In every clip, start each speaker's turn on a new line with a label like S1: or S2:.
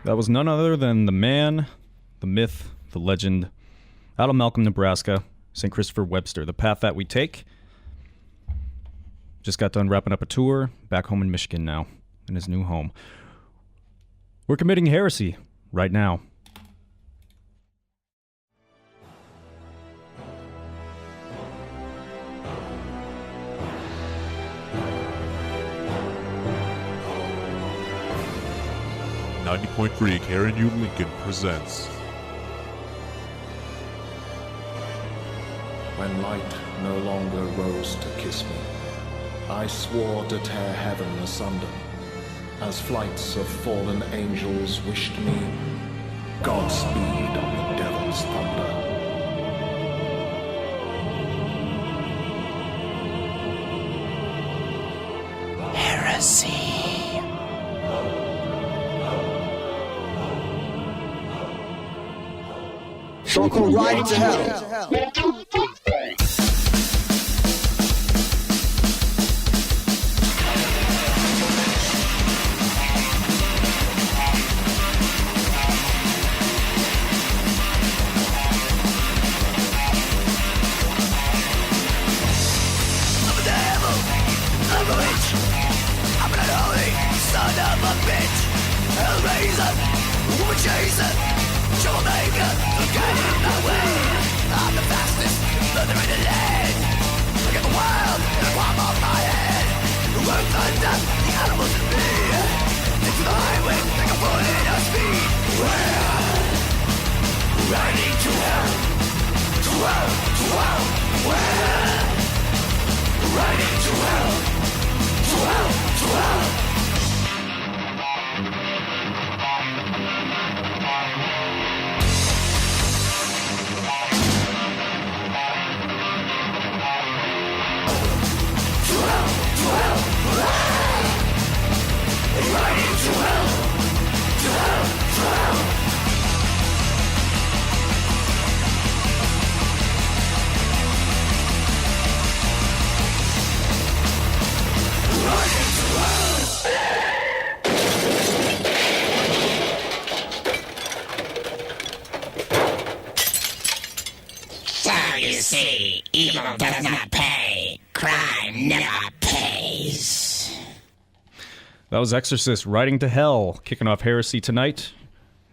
S1: That was none other than the man, the myth, the legend, out of Malcolm, Nebraska, St. Christopher Webster, The Path That We Take. Just got done wrapping up a tour, back home in Michigan now, in his new home. We're committing heresy right now.
S2: .3 KRNU Lincoln presents.
S3: When light no longer rose to kiss me, I swore to tear heaven asunder, as flights of fallen angels wished me Godspeed on the devil's thunder.
S4: Heresy.
S5: Don't go right into hell.
S4: Evil does not pay. Crime never pays.
S1: That was Exorcist, Riding to Hell, kicking off Heresy tonight.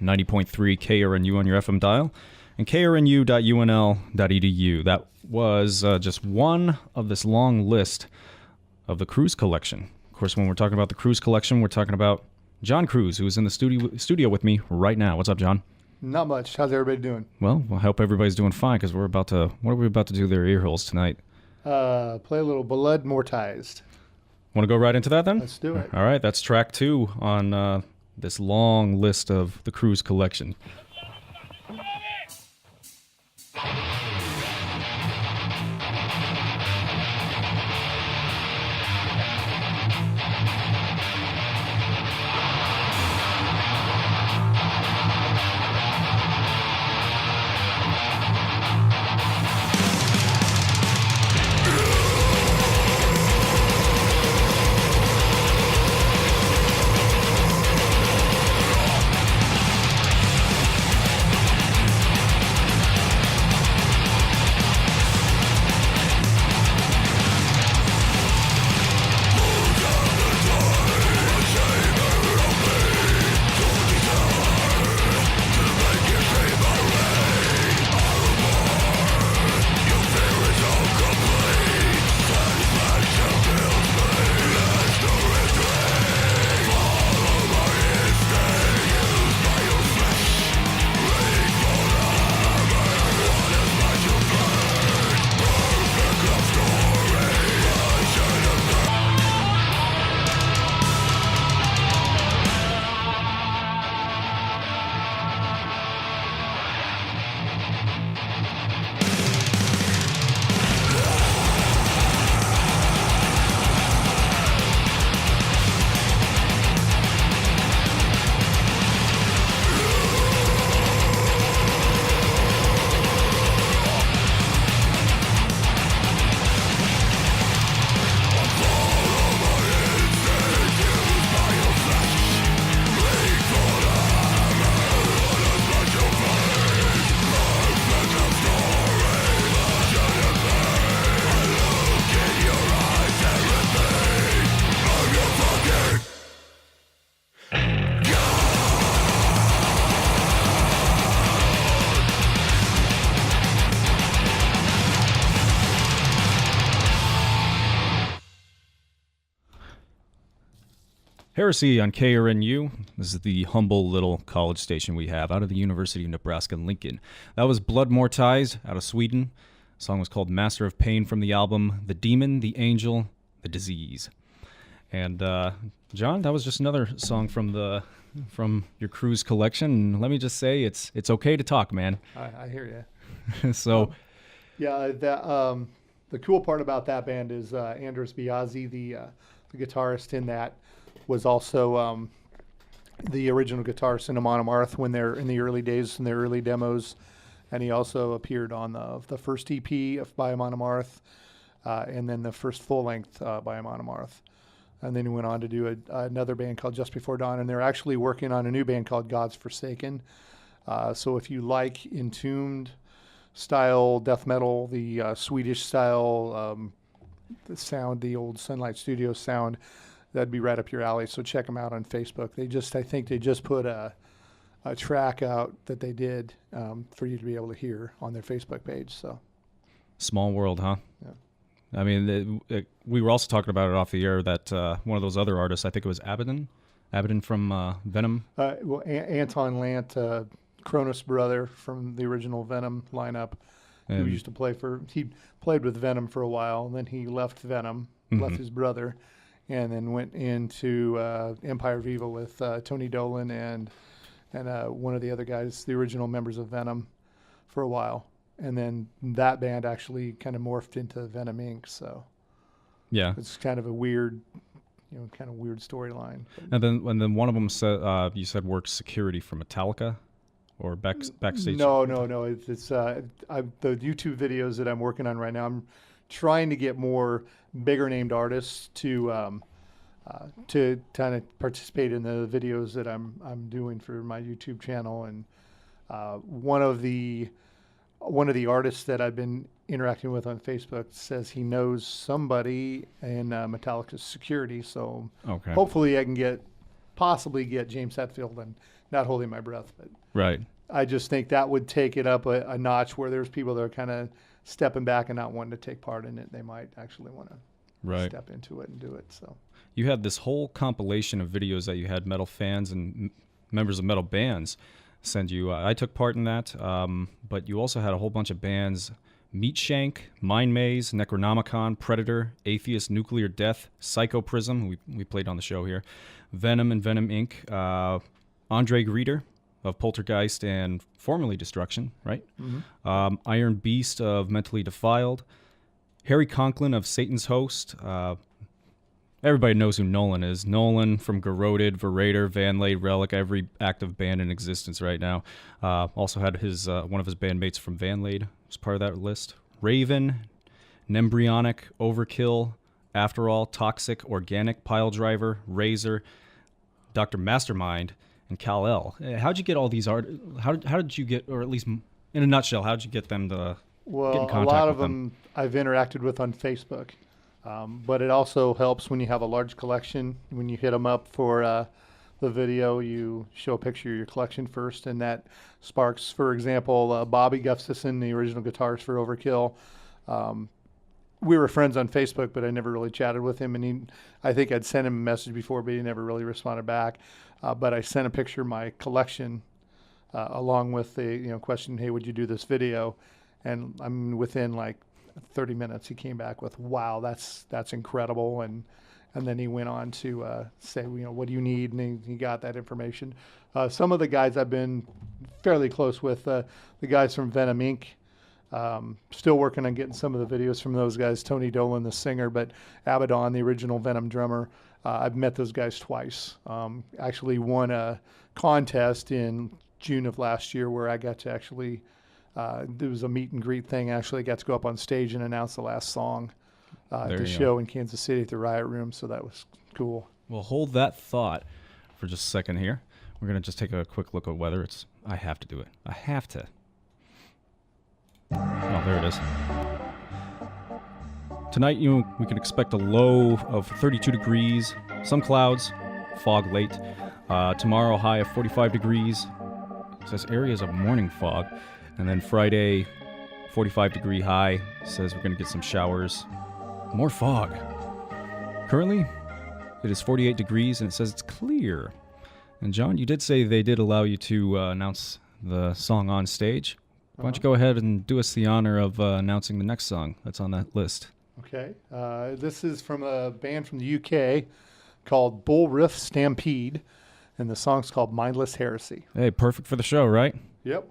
S1: 90.3 KRNU on your FM dial. And krnu.unl.edu. That was just one of this long list of the Kruse Kollection. Of course, when we're talking about the Kruse Kollection, we're talking about Jon Kruse, who is in the studio with me right now. What's up, John?
S6: Not much. How's everybody doing?
S1: Well, I hope everybody's doing fine, because what are we about to do their ear holes tonight?
S6: Play a little Blodd Mortized.
S1: Want to go right into that then?
S6: Let's do it.
S1: All right, that's track 2 on this long list of the Kruse Kollection. Heresy on KRNU. This is the humble little college station we have out of the University of Nebraska-Lincoln. That was Blood Mortized out of Sweden. The song was called Master of Pain from the album The Demon, the Angel, the Disease. And John, that was just another song from your Kruse collection. And let me just say, it's okay to talk, man.
S6: I hear you.
S1: So,
S6: yeah, the cool part about that band is Anders Biazzi, the guitarist in that, was also the original guitarist in Amon Amarth when they're in the early days, in their early demos, and he also appeared on the first EP by Amon Amarth, and then the first full length by Amon Amarth, and then he went on to do another band called Just Before Dawn, and they're actually working on a new band called God's Forsaken. So if you like Entombed style death metal, the Swedish style, the sound, the old Sunlight Studios sound, that'd be right up your alley. So check them out on Facebook. I think they just put a track out that they did for you to be able to hear on their Facebook page. So
S1: small world, huh?
S6: Yeah.
S1: I mean, we were also talking about it off the air that one of those other artists, I think it was Abaddon from Venom.
S6: Anton Lant, Cronus brother from the original Venom lineup, who used to he played with Venom for a while, and then he left Venom, left his brother, and then went into Empire Viva with Tony Dolan and one of the other guys, the original members of Venom, for a while. And then that band actually kind of morphed into Venom Inc. So
S1: yeah,
S6: it's kind of a weird, storyline.
S1: And then one of them said you said works security for Metallica, or backstage.
S6: No. It's the YouTube videos that I'm working on right now. I'm trying to get more bigger named artists to kind of participate in the videos that I'm doing for my YouTube channel. And one of the artists that I've been interacting with on Facebook says he knows somebody in Metallica's security. So hopefully I can possibly get James Hetfield, and not holding my breath, but
S1: right.
S6: I just think that would take it up a notch where there's people that are kind of stepping back and not wanting to take part in it. They might actually want to step into it and do it. So
S1: you had this whole compilation of videos that you had metal fans and members of metal bands send you. I took part in that, but you also had a whole bunch of bands: Meatshank, Mind Maze, Necronomicon, Predator, Atheist, Nuclear Death, Psychoprism, we played on the show here, Venom and Venom Inc., Andre Grieder of Poltergeist and formerly Destruction, right? Mm-hmm. Iron Beast of Mentally Defiled, Harry Conklin of Satan's Host. Everybody knows who Nolan is. Nolan from Garroted, Verator, Vanlade, Relic, every active band in existence right now. Also had his one of his bandmates from Vanlade was part of that list. Raven, Nembrionic, Overkill, After All, Toxic, Organic, Piledriver, Razor, Dr. Mastermind, and Kal-El. How'd you get all these art? How did you get, or at least in a nutshell, how'd you get them to get in contact with them?
S6: Well, a lot of them I've interacted with on Facebook. But it also helps when you have a large collection. When you hit them up for the video, you show a picture of your collection first, and that sparks, for example, Bobby Gustafson, the original guitarist for Overkill. We were friends on Facebook, but I never really chatted with him. And I think I'd sent him a message before, but he never really responded back. But I sent a picture of my collection along with the question, hey, would you do this video? And I'm within like 30 minutes, he came back with, wow, that's incredible. And then he went on to say, what do you need? And he got that information. Some of the guys I've been fairly close with, the guys from Venom Inc., still working on getting some of the videos from those guys. Tony Dolan, the singer, but Abaddon, the original Venom drummer. I've met those guys twice. Actually won a contest in June of last year where I got to actually, there was a meet and greet thing. I actually got to go up on stage and announce the last song at the show in Kansas City at the Riot Room. So that was cool.
S1: Well, hold that thought for just a second here. We're going to just take a quick look at weather. I have to do it. I have to. Oh, there it is. Tonight, we can expect a low of 32 degrees, some clouds, fog late. Tomorrow, high of 45 degrees. It says areas of morning fog. And then Friday, 45-degree high. Says we're going to get some showers. More fog. Currently, It is 48 degrees, and it says it's clear. And John, you did say they did allow you to announce the song on stage. Why don't you go ahead and do us the honor of announcing the next song that's on that list?
S6: Okay. This is from a band from the UK called Bull-Riff Stampede, and the song's called Mindless Heresy.
S1: Hey, perfect for the show, right?
S6: Yep.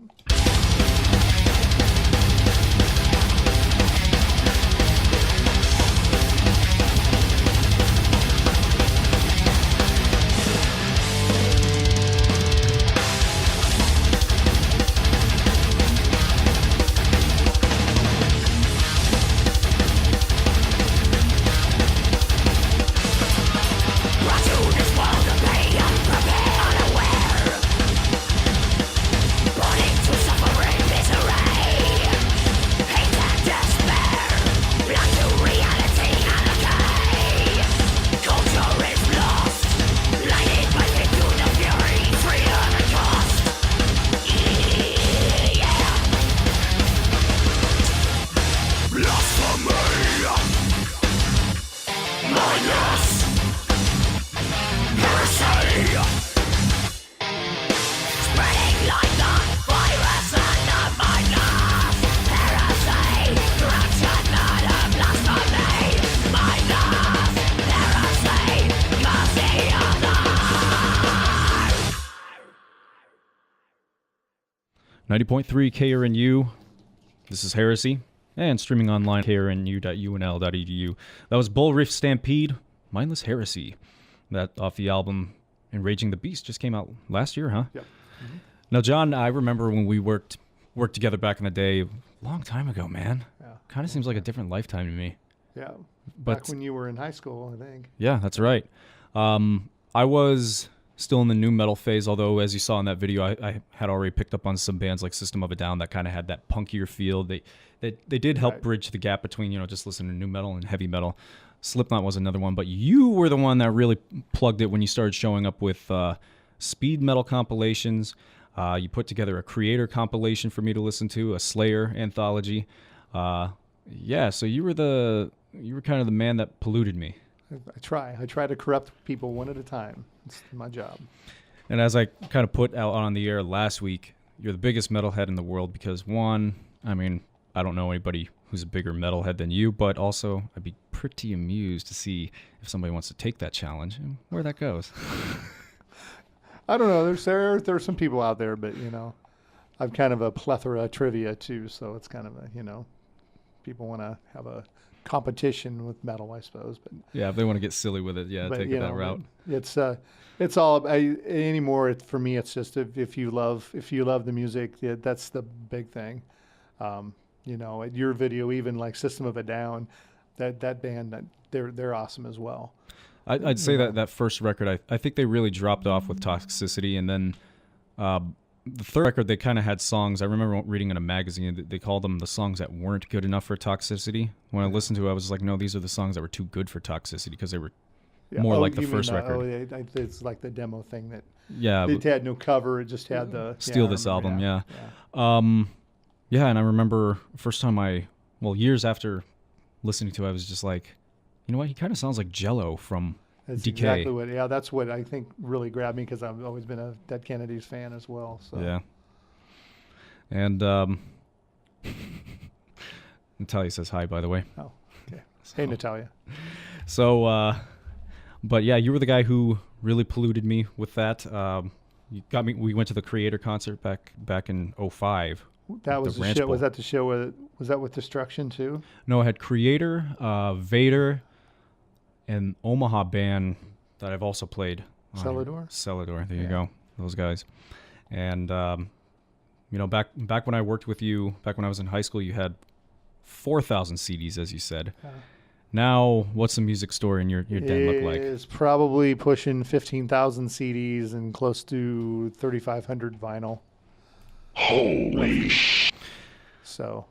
S1: 90.3 KRNU. This is Heresy, and streaming online krnu.unl.edu. That was Bull-Riff Stampede, Mindless Heresy. That off the album Enraging the Beast just came out last year, huh?
S6: Yep. Mm-hmm.
S1: Now, John, I remember when we worked together back in the day, a long time ago, man.
S6: Yeah.
S1: Kind of seems like a different lifetime to me.
S6: Yeah.
S1: But
S6: back when you were in high school, I think.
S1: Yeah, that's right. I was still in the new metal phase, although as you saw in that video, I had already picked up on some bands like System of a Down that kind of had that punkier feel. They did help bridge the gap between, just listening to new metal and heavy metal. Slipknot was another one, but you were the one that really plugged it when you started showing up with speed metal compilations. You put together a Creator compilation for me to listen to, a Slayer anthology. So you were kind of the man that polluted me.
S6: I try to corrupt people one at a time. It's my job.
S1: And as I kind of put out on the air last week, you're the biggest metalhead in the world because, one, I don't know anybody who's a bigger metalhead than you, but also I'd be pretty amused to see if somebody wants to take that challenge and where that goes.
S6: I don't know. There are some people out there, but, I'm kind of a plethora of trivia, too, so it's kind of people want to have a competition with metal, I suppose. But
S1: yeah, if they want to get silly with it, take it that route.
S6: It's all anymore. For me, it's just if you love the music, that's the big thing. At your video, even like System of a Down, that band, they're awesome as well.
S1: I'd say that first record, I think they really dropped off with Toxicity, and then the third record, they kind of had songs. I remember reading in a magazine, they called them the songs that weren't good enough for Toxicity. When I listened to it, I was like, no, these are the songs that were too good for Toxicity because they were more like the first record.
S6: It's like the demo thing that it had no cover. It just had the
S1: Steal This Album, yeah. And I remember first time years after listening to it, I was just like, you know what? He kind of sounds like Jello from
S6: That's
S1: Decay.
S6: exactly that's what I think really grabbed me because I've always been a Dead Kennedys fan as well. So.
S1: Yeah. And Natalia says hi, by the way.
S6: Oh, okay. Hey, Natalia.
S1: So, but yeah, you were the guy who really polluted me with that. You got me. We went to the Creator concert back in 2005.
S6: That was the show. Was that the show? Was that with Destruction too?
S1: No, I had Creator, Vader, and Omaha band that I've also played. Celador. There you go. Those guys. And back when I worked with you, back when I was in high school, you had 4,000 CDs, as you said. Now, what's the music store in your den look like?
S6: It's probably pushing 15,000 CDs and close to 3,500 vinyl.
S2: Holy
S6: So,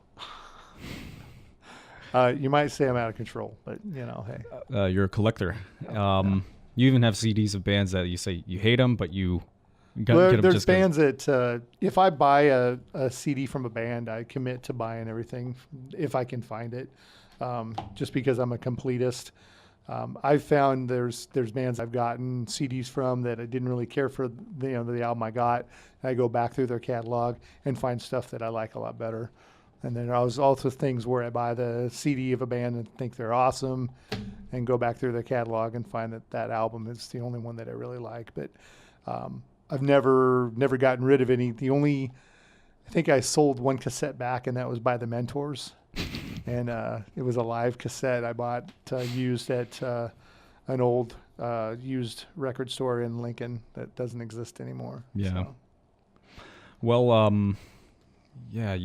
S6: you might say I'm out of control, but hey.
S1: You're a collector. You even have CDs of bands that you say you hate them, but you get them
S6: there's
S1: just
S6: bands that if I buy a CD from a band, I commit to buying everything if I can find it. Just because I'm a completist. I've found there's bands I've gotten CDs from that I didn't really care for the album I got. And I go back through their catalog and find stuff that I like a lot better. And then there's also things where I buy the CD of a band and think they're awesome, and go back through their catalog and find that album is the only one that I really like. But I've never gotten rid of any. I think I sold one cassette back, and that was by the Mentors. And it was a live cassette I bought used at an old used record store in Lincoln that doesn't exist anymore.
S1: Yeah.
S6: So.
S1: Well, yeah,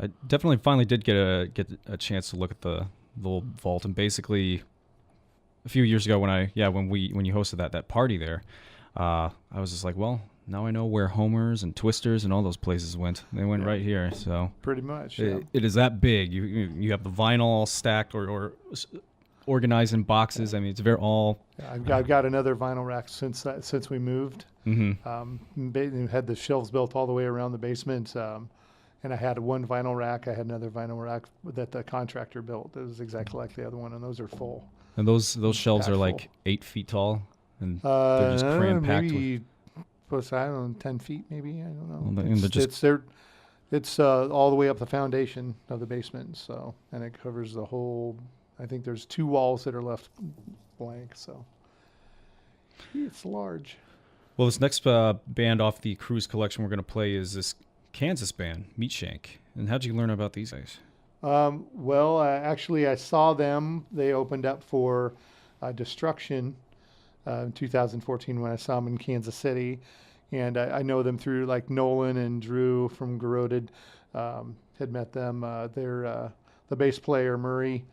S1: I definitely finally did get a chance to look at the little vault, and basically a few years ago when you hosted that party there, I was just like, well, now I know where Homers and Twisters and all those places went. They went right here. So
S6: pretty much.
S1: It is that big. You have the vinyl all stacked or organized in boxes. I mean, it's very all.
S6: Yeah, I've got another vinyl rack since we moved. Mm-hmm. Had the shelves built all the way around the basement. And I had one vinyl rack. I had another vinyl rack that the contractor built. It was exactly like the other one, and those are full. And those shelves are like 8 feet tall, and they're just cram packed. Maybe, I don't know, 10 feet maybe. I don't know. Well, it's all the way up the foundation of the basement. So, and it covers the whole. I think there's 2 walls that are left blank. So it's large. Well, this next band off the Kruse Kollection we're going to play is this Kansas band, Meatshank. And how'd you learn about these guys? Well, actually, I saw them. They opened up for Destruction in 2014 when I saw them in Kansas City. And I know them through like Nolan and Drew from Garroted. Had met them. They're the bass player, Murray.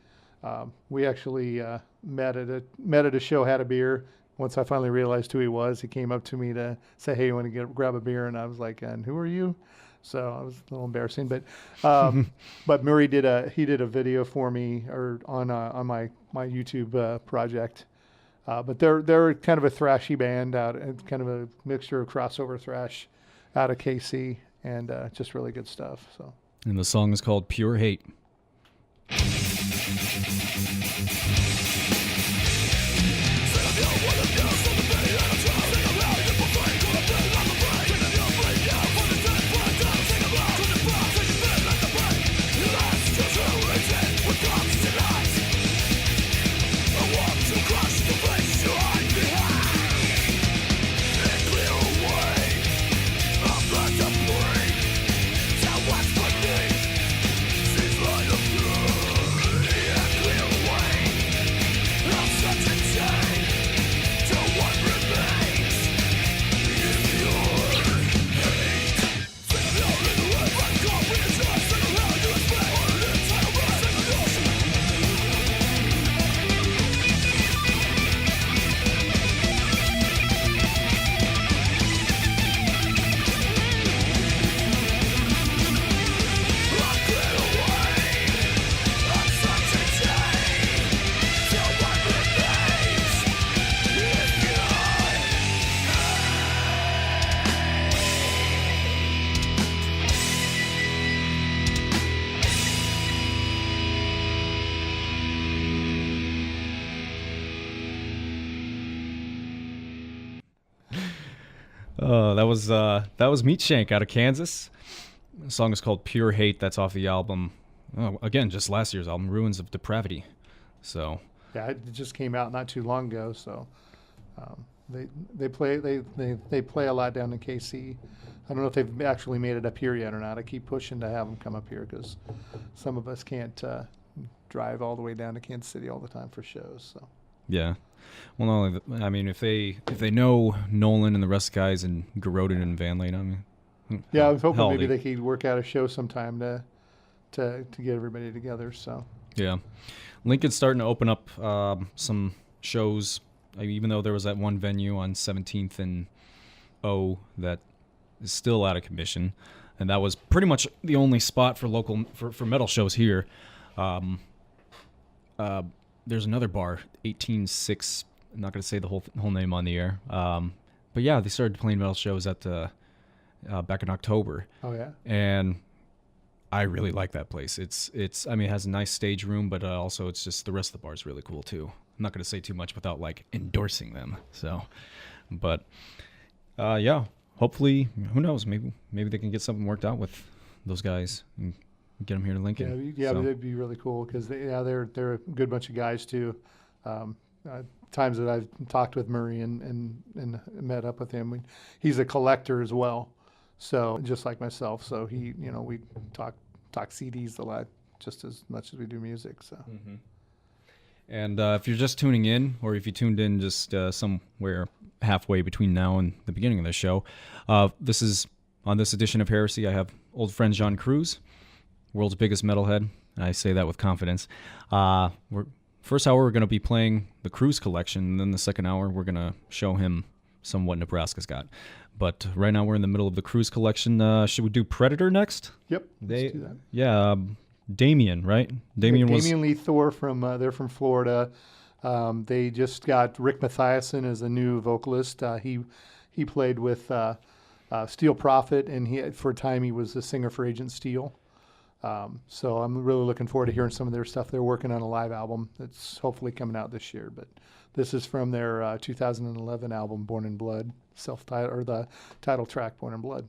S6: We actually met at a show, had a beer. Once I finally realized who he was, he came up to me to say, "Hey, you want to grab a beer?" And I was like, "And who are you?" So I was a little embarrassing, but but Murray did a video for me or on my YouTube project. But they're kind of a thrashy band kind of a mixture of crossover thrash out of KC, and just really good stuff. So. And the song is called Pure Hate. That was Meatshank out of Kansas. The song is called Pure Hate. That's off the album. Again, just last year's album, Ruins of Depravity. So yeah, it just came out not too long ago. So they play a lot down in KC. I don't know if they've actually made it up here yet or not. I keep pushing to have them come up here because some of us can't drive all the way down to Kansas City all the time for shows. So yeah. Well, not only I mean, if they know Nolan and the rest of the guys in Garroted and Van Lane, I mean, yeah, I was hoping maybe they could work out a show sometime to get everybody together. So yeah, Lincoln's starting to open up some shows. Even though there was that one venue on 17th and O that is still out of commission, and that was pretty much the only spot for local for metal shows here. There's another bar, 18-6. I'm not going to say the whole name on the air. But yeah, they started playing metal shows at back in October. Oh, yeah? And
S1: I really like that place. I mean, it has a nice stage room, but also it's just the rest of the bar is really cool too. I'm not going to say too much without like endorsing them. So, but yeah, hopefully, who knows? Maybe they can get something worked out with those guys and get them here to Lincoln.
S6: Yeah,
S1: so.
S6: that'd be really cool because they're a good bunch of guys too. Times that I've talked with Murray and met up with him, he's a collector as well. So just like myself, so we talk CDs a lot, just as much as we do music. So.
S1: Mm-hmm. And if you're just tuning in, or if you tuned in just somewhere halfway between now and the beginning of the show, this is on this edition of Heresy. I have old friend Jon Kruse, world's biggest metalhead. And I say that with confidence. First hour we're going to be playing the Kruse Kollection, and then the second hour we're going to show him some what Nebraska's got. But right now we're in the middle of the Kruse Kollection. Should we do Predator next?
S6: Yep. Let's do that.
S1: Yeah. Damien, right? Damien
S6: Lee Thor they're from Florida. They just got Rick Mathiasen as a new vocalist. He played with Steel Prophet, and for a time he was the singer for Agent Steel. So I'm really looking forward to hearing some of their stuff. They're working on a live album that's hopefully coming out this year. But this is from their 2011 album, Born in Blood, or the title track, Born in Blood.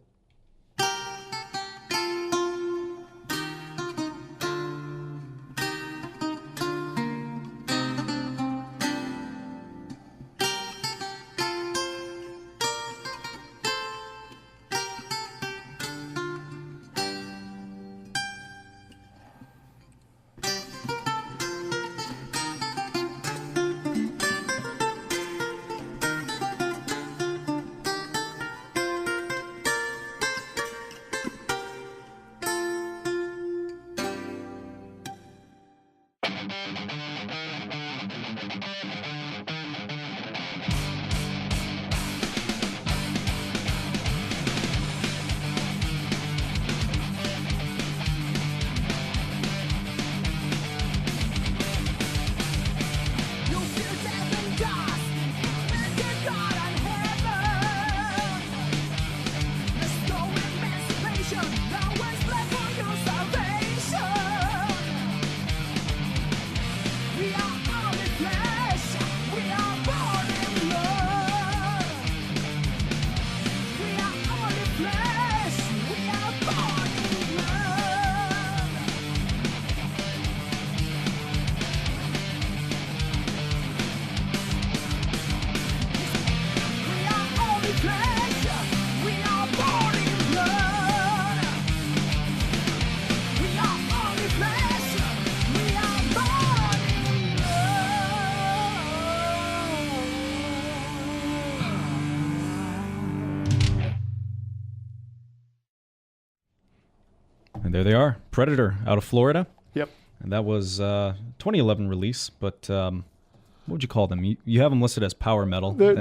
S1: And there they are, Predator out of Florida.
S6: Yep.
S1: And that was 2011 release, but what would you call them? You have them listed as power metal.
S6: They're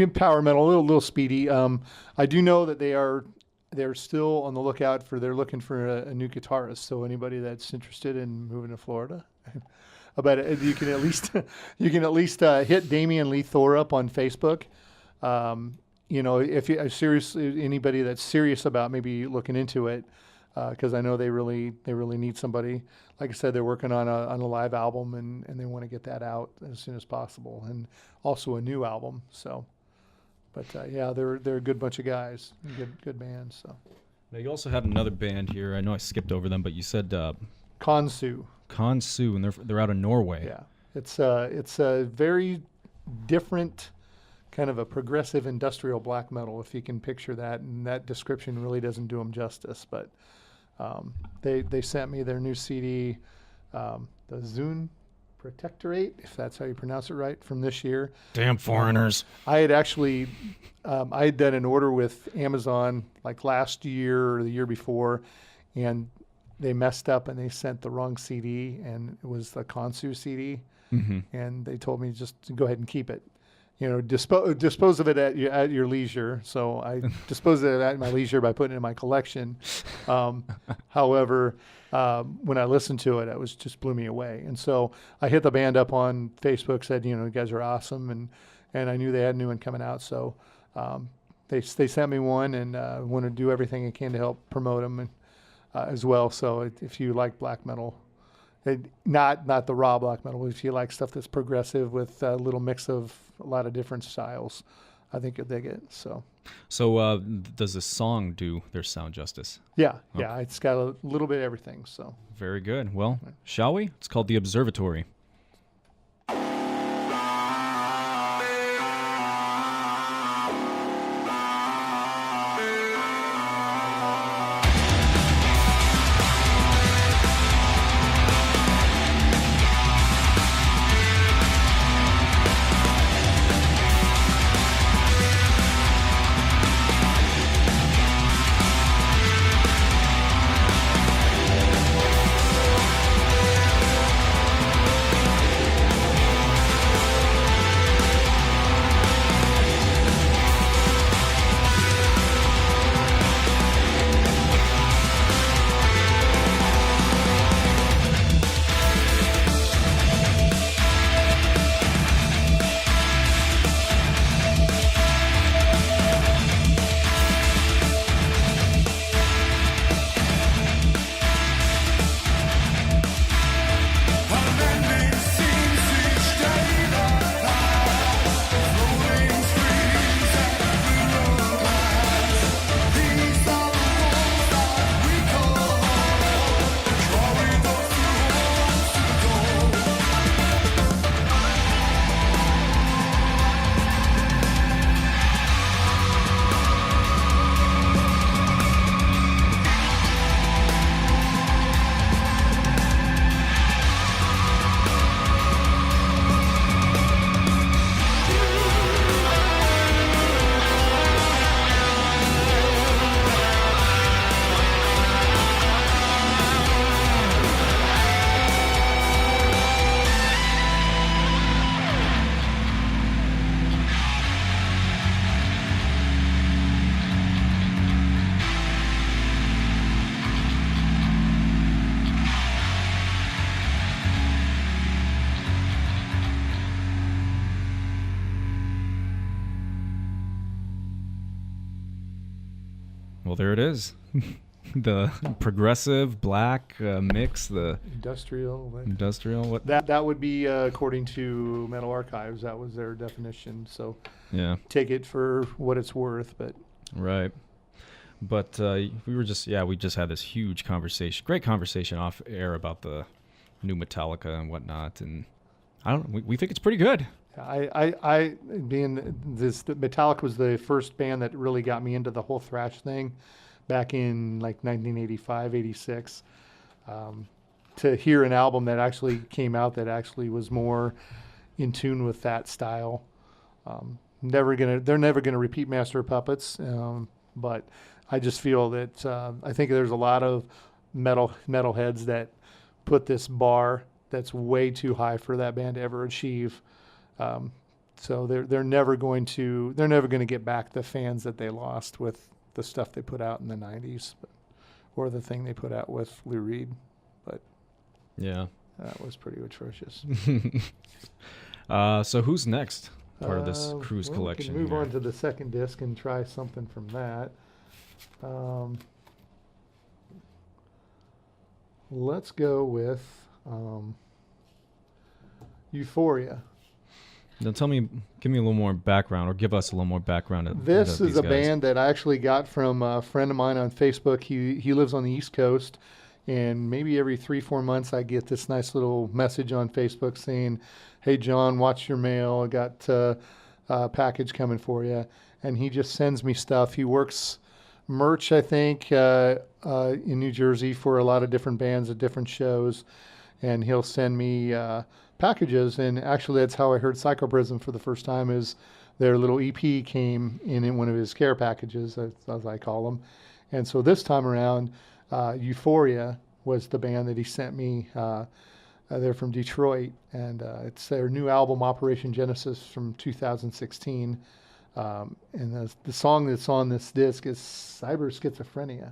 S6: power metal, a little speedy. I do know that they're still on the lookout they're looking for a new guitarist. So anybody that's interested in moving to Florida, but you can at least hit Damien Lee Thor up on Facebook. If you're anybody that's serious about maybe looking into it. Because I know they really need somebody. Like I said, they're working on a live album, and they want to get that out as soon as possible, and also a new album. So, but they're a good bunch of guys, good band. So.
S1: Now you also had another band here. I know I skipped over them, but you said
S6: Khonsu.
S1: Khonsu, and they're out of Norway.
S6: Yeah, it's a very different kind of a progressive industrial black metal, if you can picture that, and that description really doesn't do them justice, but. They sent me their new CD, the Zune Protectorate, if that's how you pronounce it right, from this year.
S1: Damn foreigners.
S6: I had actually, I had done an order with Amazon like last year or the year before, and they messed up and they sent the wrong CD, and it was the Khonsu CD, and they told me just to go ahead and keep it. Dispose of it at your leisure. So I disposed of it at my leisure by putting it in my collection. However, when I listened to it, just blew me away. And so I hit the band up on Facebook, said, you guys are awesome, and I knew they had a new one coming out. So they sent me one, and want to do everything I can to help promote them. as well. So if you like black metal, not the raw black metal, but if you like stuff that's progressive with a little mix of a lot of different styles, I think you'll dig it. So
S1: does this song do their sound justice?
S6: yeah, it's got a little bit of everything. So
S1: Very good. Well, shall we? It's called The Observatory. Well, there it is. The progressive black mix, the
S6: industrial.
S1: What?
S6: That would be according to Metal Archives. That was their definition. So
S1: Yeah.
S6: take it for what it's worth. But
S1: Right. But we just had this huge conversation, great conversation off air about the new Metallica and whatnot, and we think it's pretty good.
S6: I being this, Metallica was the first band that really got me into the whole thrash thing back in like 1985, 86. To hear an album that actually came out that actually was more in tune with that style. They're never gonna repeat Master of Puppets, but I just feel that I think there's a lot of metalheads that put this bar that's way too high for that band to ever achieve. So they're never going to get back the fans that they lost with the stuff they put out in the 90s, or the thing they put out with Lou Reed. But
S1: Yeah.
S6: that was pretty atrocious.
S1: So who's next? Part of this Kruse collection.
S6: We can move
S1: here.
S6: on to the second disc and try something from that. Let's go with Euphoria.
S1: Now give me a little more background, or give us a little more background.
S6: This
S1: into
S6: is
S1: these
S6: a
S1: guys.
S6: band that I actually got from a friend of mine on Facebook. He lives on the East Coast, and maybe every 3-4 months I get this nice little message on Facebook saying, "Hey John, watch your mail. I got a package coming for you." And he just sends me stuff. He works merch, I think, in New Jersey for a lot of different bands at different shows, and he'll send me packages. And actually, that's how I heard Psychoprism for the first time. Is their little EP came in one of his care packages, as I call them. And so this time around, Euphoria was the band that he sent me. They're from Detroit, and it's their new album, Operation Genesis, from 2016. And the song that's on this disc is Cyberschizophrenia.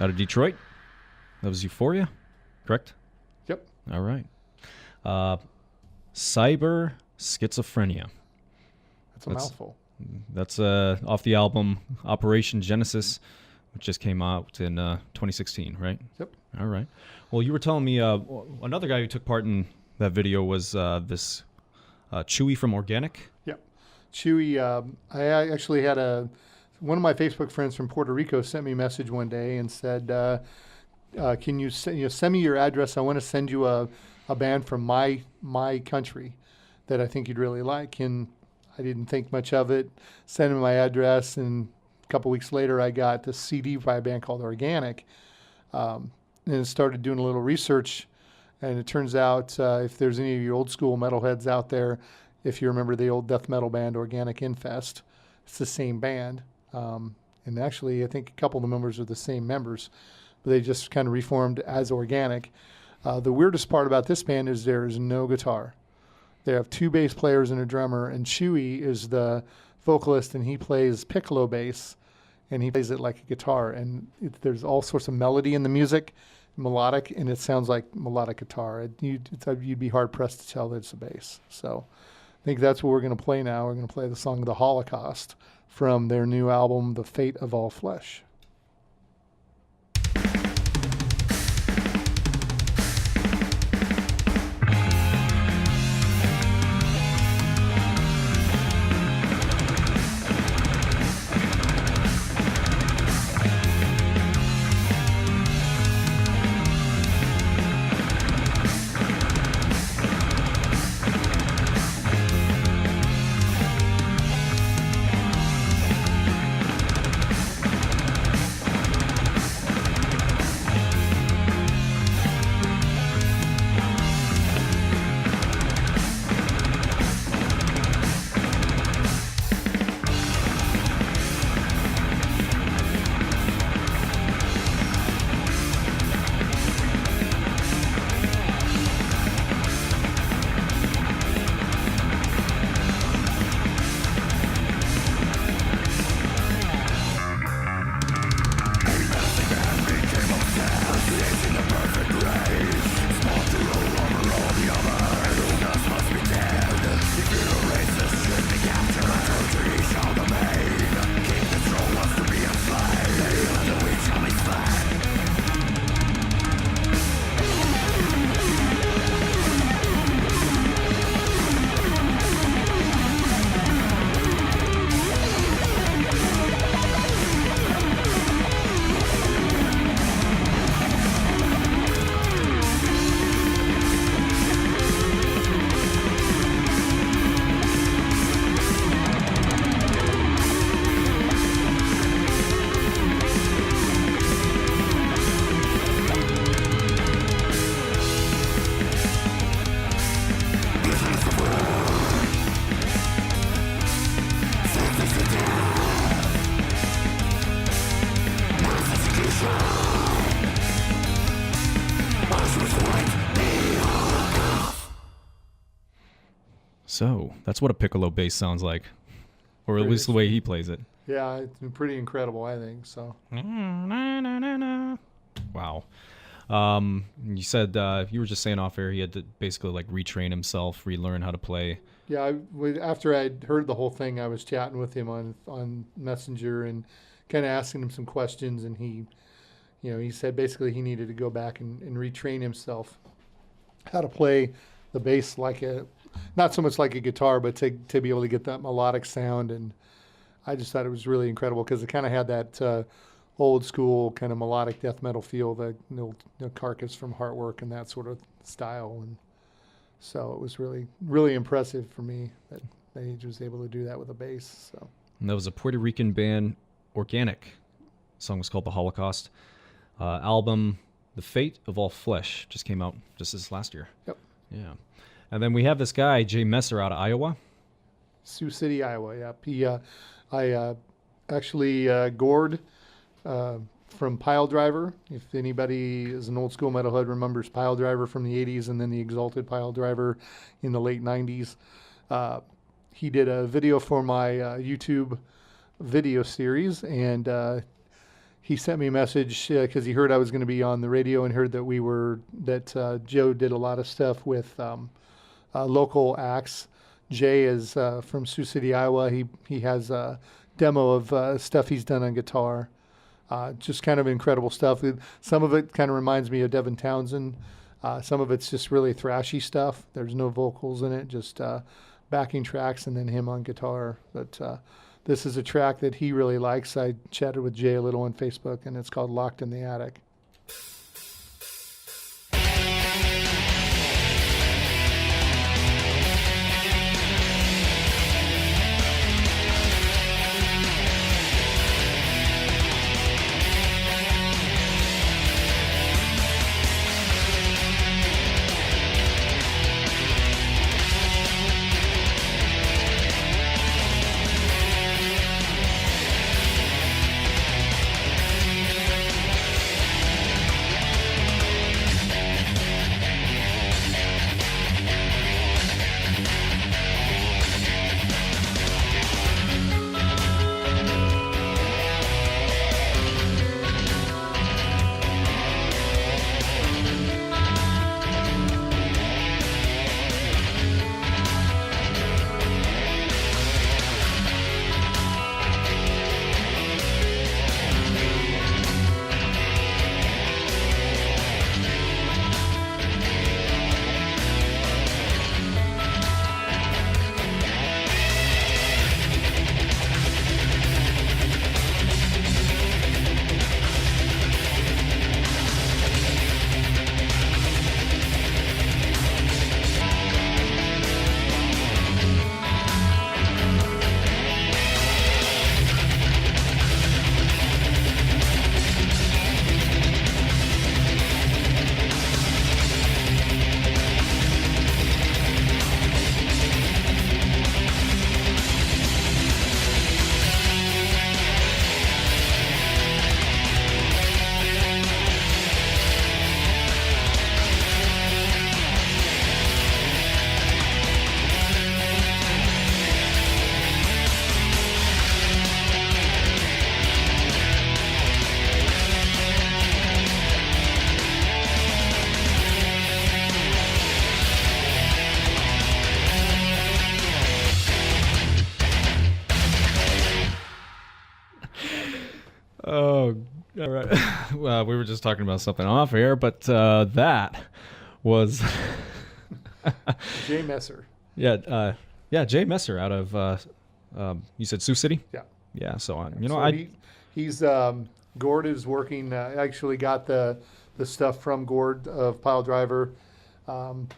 S1: out of Detroit. That was Euphoria, correct?
S6: Yep.
S1: All right. Cyberschizophrenia.
S6: That's a mouthful.
S1: That's off the album Operation Genesis, which just came out in 2016, right?
S6: Yep.
S1: All right. Well, you were telling me another guy who took part in that video was this Chewy from Organic.
S6: Yep. Chewy, I actually had one of my Facebook friends from Puerto Rico sent me a message one day and said, can you send me your address? I want to send you a band from my country that I think you'd really like. And I didn't think much of it, sent him my address, and a couple weeks later I got this CD by a band called Organic, and started doing a little research. And it turns out, if there's any of you old school metalheads out there, if you remember the old death metal band Organic Infest, it's the same band. And actually, I think a couple of the members are the same members, but they just kind of reformed as Organic. The weirdest part about this band is there is no guitar. They have 2 bass players and a drummer, and Chewy is the vocalist, and he plays piccolo bass, and he plays it like a guitar. And there's all sorts of melody in the music, melodic, and it sounds like melodic guitar. You'd be hard-pressed to tell that it's a bass. So I think that's what we're going to play now. We're going to play the song The Holocaust from their new album, The Fate of All Flesh.
S1: So that's what a piccolo bass sounds like, or at least the way he plays it.
S6: Yeah, it's been pretty incredible, I think. So.
S1: Wow. You said you were just saying off air he had to basically like retrain himself, relearn how to play.
S6: Yeah, after I'd heard the whole thing, I was chatting with him on Messenger and kind of asking him some questions, and he said basically he needed to go back and retrain himself how to play the bass not so much like a guitar, but to be able to get that melodic sound. And I just thought it was really incredible because it kind of had that old school kind of melodic death metal feel, the Carcass from Heartwork and that sort of style. And so it was really, really impressive for me that he was able to do that with a bass. So.
S1: And that was a Puerto Rican band, Organic. The song was called The Holocaust. Album, The Fate of All Flesh, just came out just this last year.
S6: Yep.
S1: Yeah. And then we have this guy, Jay Messer, out of Iowa.
S6: Sioux City, Iowa, yeah. I actually gored from Pile Driver. If anybody is an old school metalhead remembers Pile Driver from the 80s and then the Exalted Pile Driver in the late 90s. He did a video for my YouTube video series, and he sent me a message because he heard I was going to be on the radio and heard that Joe did a lot of stuff with local acts. Jay is from Sioux City, Iowa. He has a demo of stuff he's done on guitar. Just kind of incredible stuff. Some of it kind of reminds me of Devin Townsend. Some of it's just really thrashy stuff. There's no vocals in it, just backing tracks and then him on guitar. But this is a track that he really likes. I chatted with Jay a little on Facebook, and it's called Locked in the Attic.
S1: Oh, all right. Well, we were just talking about something off air, but that was
S6: Jay Messer.
S1: Yeah, Jay Messer out of you said Sioux City.
S6: Yeah.
S1: Yeah. So
S6: he's Gord is working. Actually got the stuff from Gord of Pile Driver, and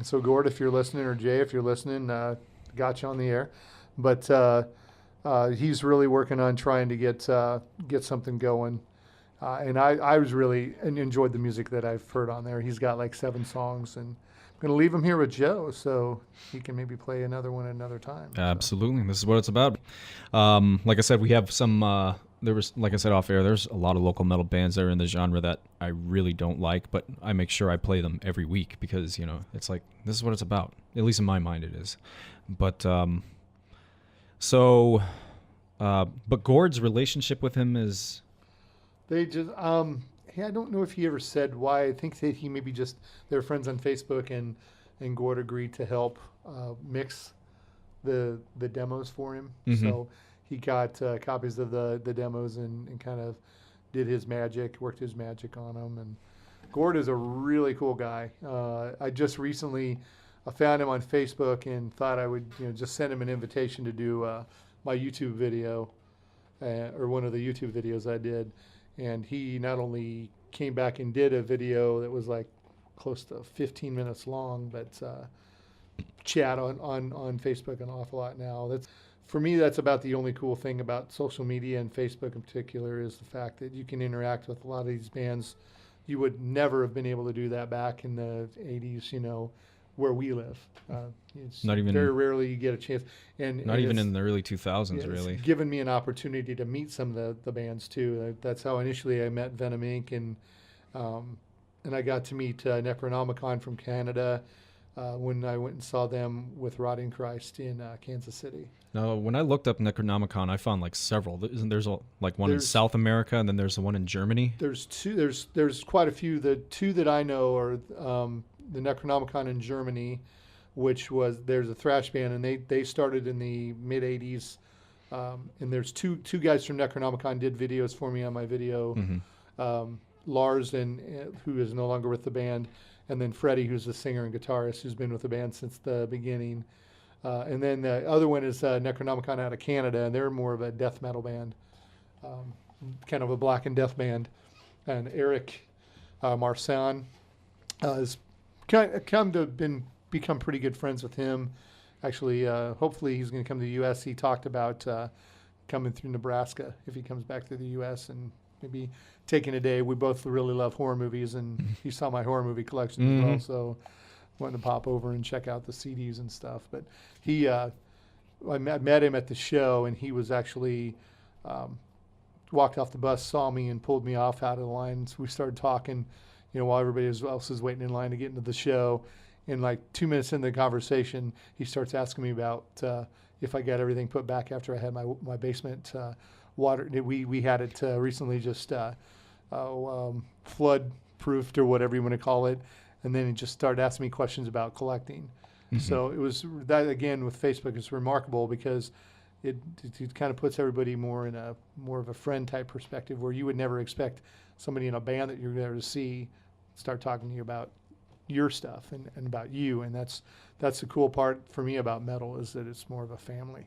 S6: so Gord, if you're listening, or Jay, if you're listening, got you on the air, but. He's really working on trying to get something going, and I was really enjoyed the music that I've heard on there. He's got like 7 songs, and I'm going to leave him here with Joe so he can maybe play another one at another time.
S1: Absolutely, this is what it's about. Like I said, we have some. There was, like I said off air, there's a lot of local metal bands that are in the genre that I really don't like, but I make sure I play them every week because it's like this is what it's about. At least in my mind, it is. But but Gord's relationship with him is...
S6: They just, I don't know if he ever said why. I think that he maybe just, they were friends on Facebook, and Gord agreed to help mix the demos for him. Mm-hmm. So he got copies of the demos and kind of did his magic, worked his magic on them. And Gord is a really cool guy. I just recently... I found him on Facebook and thought I would, just send him an invitation to do my YouTube video, or one of the YouTube videos I did. And he not only came back and did a video that was like close to 15 minutes long, but chat on Facebook an awful lot now. For me, that's about the only cool thing about social media and Facebook in particular is the fact that you can interact with a lot of these bands. You would never have been able to do that back in the 80s, where we live. It's
S1: not even
S6: very rarely you get a chance. And
S1: not even in the early 2000s, really.
S6: It's given me an opportunity to meet some of the bands too. That's how initially I met Venom Inc. and I got to meet Necronomicon from Canada. when I went and saw them with Rotting Christ in Kansas City.
S1: Now, when I looked up Necronomicon, I found like several. There's like one in
S6: There's-
S1: South America, and then there's the one in Germany.
S6: There's two. There's quite a few. The two that I know are the Necronomicon in Germany, which there's a thrash band, and they started in the mid '80s. And there's two guys from Necronomicon did videos for me on my video. Lars, who is no longer with the band, and then Freddie, who's the singer and guitarist, who's been with the band since the beginning. And then the other one is Necronomicon out of Canada, and they're more of a death metal band, kind of a black and death band. And Eric Marsan has come to become pretty good friends with him. Actually, hopefully he's going to come to the U.S. He talked about coming through Nebraska if he comes back to the U.S. and maybe taking a day. We both really love horror movies, and he saw my horror movie collection as well, so wanted to pop over and check out the CDs and stuff. But I met him at the show, and he was actually walked off the bus, saw me, and pulled me off out of the line. So we started talking, while everybody else is waiting in line to get into the show. And like 2 minutes into the conversation, he starts asking me about if I got everything put back after I had my basement water. We had it recently just flood proofed or whatever you want to call it. And then he just started asking me questions about collecting. So it was that, again, with Facebook, it's remarkable because it kind of puts everybody more of a friend type perspective, where you would never expect somebody in a band that you're there to see start talking to you about your stuff and about you. And that's the cool part for me about metal, is that it's more of a family.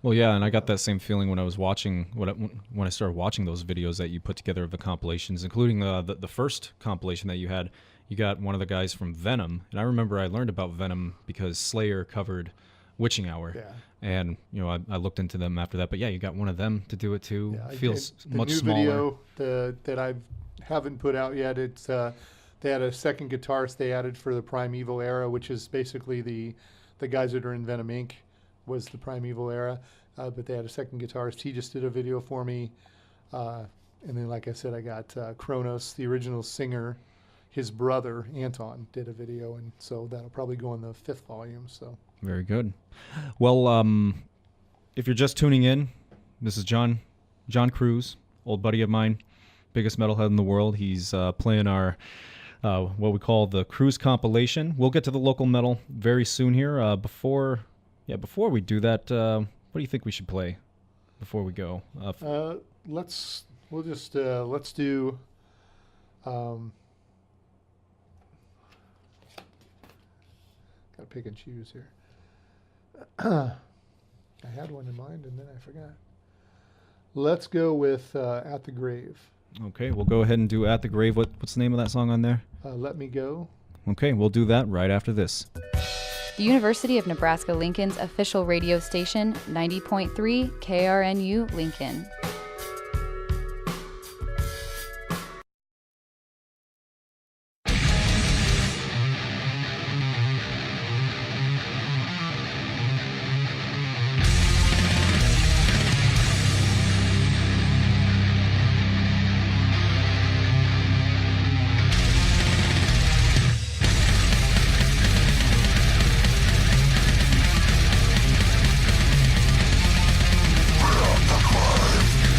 S1: Well, yeah, and I got that same feeling when I was watching when I started watching those videos that you put together of the compilations, including the first compilation that you had. You got one of the guys from Venom, and I remember I learned about Venom because Slayer covered Witching Hour, and I looked into them after that. But yeah, you got one of them to do it too.
S6: Yeah,
S1: Feels much
S6: new
S1: smaller.
S6: Video that I haven't put out yet. It's they had a second guitarist they added for the Primeval era, which is basically the guys that are in Venom Inc. was the Primeval era. But they had a second guitarist. He just did a video for me. And then, like I said, I got Kronos, the original singer. His brother, Anton, did a video. And so that'll probably go in the 5th volume. So
S1: Very good. Well, if you're just tuning in, this is Jon Kruse, old buddy of mine, biggest metalhead in the world. He's playing our what we call the Kruse compilation. We'll get to the local metal very soon here. Before we do that, what do you think we should play before we go?
S6: let's do. Gotta pick and choose here. I had one in mind and then I forgot. Let's go with At the Grave.
S1: Okay, we'll go ahead and do At the Grave. What's the name of that song on there?
S6: Let Me Go.
S1: Okay, we'll do that right after this.
S7: The University of Nebraska-Lincoln's official radio station, 90.3 KRNU Lincoln.
S2: At the grave.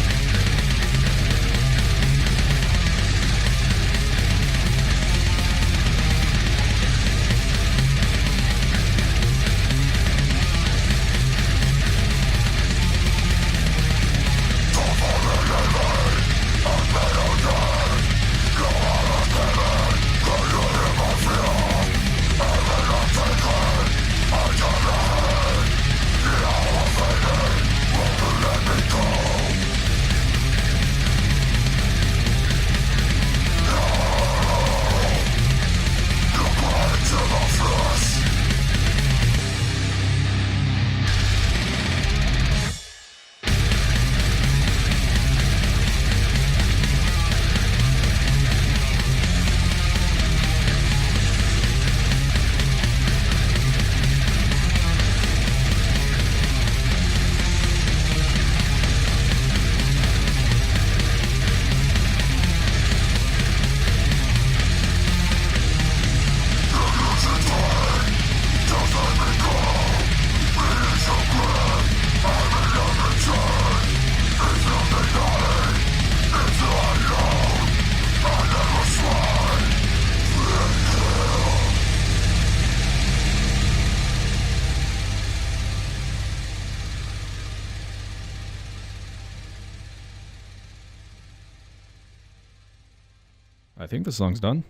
S1: I think the song's done.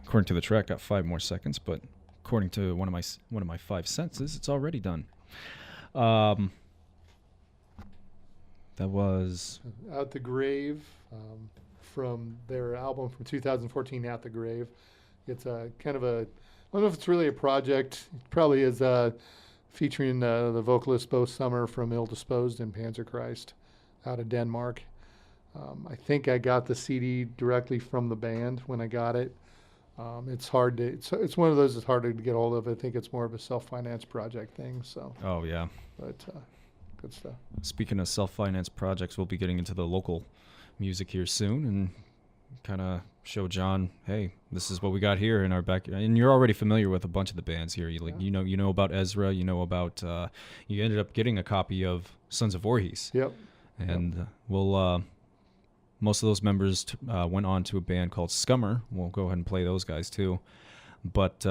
S1: According to the track, got 5 more seconds, but according to one of my 5 senses, it's already done. That was
S6: Out the Grave, from their album from 2014, Out the Grave. It's a kind of a, I don't know if it's really a project. It probably is featuring the vocalist Bo Summer from Ill Disposed and Panzerchrist out of Denmark. I think I got the CD directly from the band when I got it. It's hard to, it's one of those that's hard to get hold of. I think it's more of a self-financed project thing. So,
S1: oh yeah.
S6: but good stuff.
S1: Speaking of self-financed projects, we'll be getting into the local music here soon and kind of show John, hey, this is what we got here in our back. And you're already familiar with a bunch of the bands here. You know about Ezra. You know about. You ended up getting a copy of Sons of Voorhees.
S6: Yep.
S1: And we'll. Most of those members went on to a band called Skummer. We'll go ahead and play those guys too. But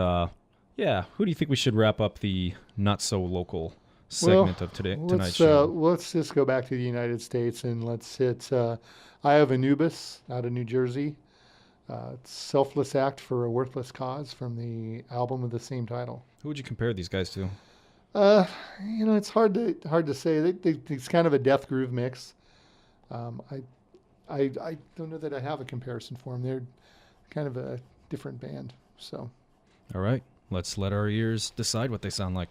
S1: yeah, who do you think we should wrap up the not so local segment of tonight's show?
S6: Let's just go back to the United States and let's hit I Have Anubis out of New Jersey. It's Selfless Act for a Worthless Cause from the album of the same title.
S1: Who would you compare these guys to?
S6: It's hard to say. It's kind of a death groove mix. I don't know that I have a comparison for them. They're kind of a different band. So,
S1: all right, let's let our ears decide what they sound like.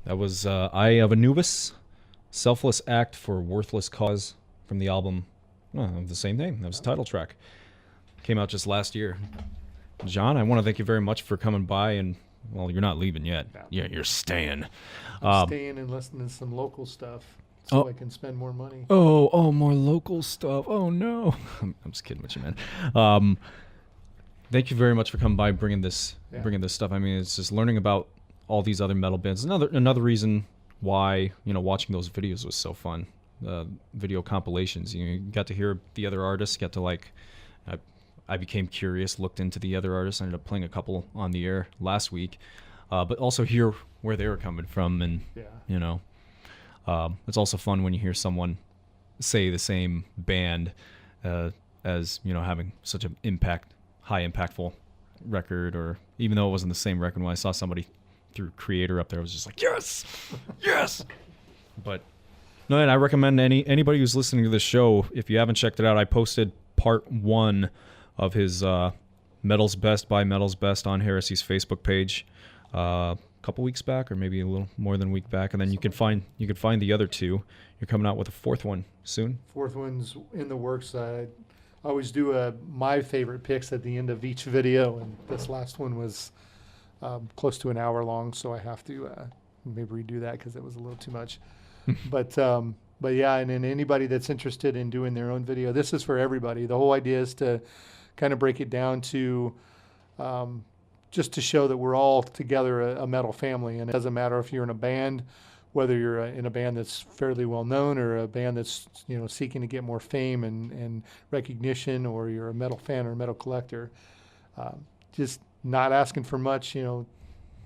S1: That was Eye of Anubis, Selfless Act for Worthless Cause from the album of the same name. That was the title track. Came out just last year. John, I want to thank you very much for coming by and well, you're not leaving yet.
S6: No.
S1: Yeah, you're staying.
S6: I'm staying and listening to some local stuff so I can spend more money.
S1: Oh, more local stuff. Oh no, I'm just kidding with you, man. Thank you very much for coming by, bringing this stuff. I mean, it's just learning about all these other metal bands. Another reason why watching those videos was so fun. Video compilations. You got to hear the other artists. Got to I became curious, looked into the other artists. I ended up playing a couple on the air last week, but also hear where they were coming from, and it's also fun when you hear someone say the same band as having such an high impactful record, or even though it wasn't the same record. When I saw somebody threw Creator up there, I was just like, yes. But no, and I recommend anybody who's listening to this show, if you haven't checked it out, I posted part 1 of his Metal's Best by Metal's Best on Heresy's Facebook page a couple weeks back, or maybe a little more than a week back, and then you can find the other 2. You're coming out with a 4th one soon. 4th
S6: one's in the works. I always do my favorite picks at the end of each video, and this last one was close to an hour long, so I have to maybe redo that because it was a little too much. But yeah, and then anybody that's interested in doing their own video, this is for everybody. The whole idea is to kind of break it down to just to show that we're all together a metal family, and it doesn't matter if you're in a band, whether you're in a band that's fairly well known or a band that's seeking to get more fame and recognition, or you're a metal fan or a metal collector. Just not asking for much,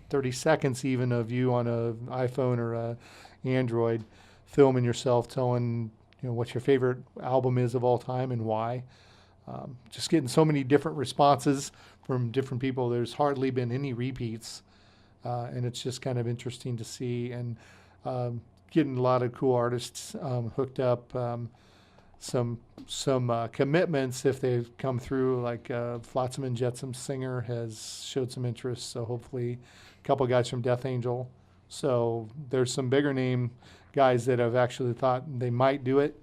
S6: 30 seconds even of you on an iPhone or a Android, filming yourself, telling what your favorite album is of all time and why. Just getting so many different responses from different people. There's hardly been any repeats, and it's just kind of interesting to see, and getting a lot of cool artists hooked up. Some commitments if they've come through, like Flotsam and Jetsam singer has showed some interest, so hopefully a couple guys from Death Angel. So there's some bigger name guys that have actually thought they might do it,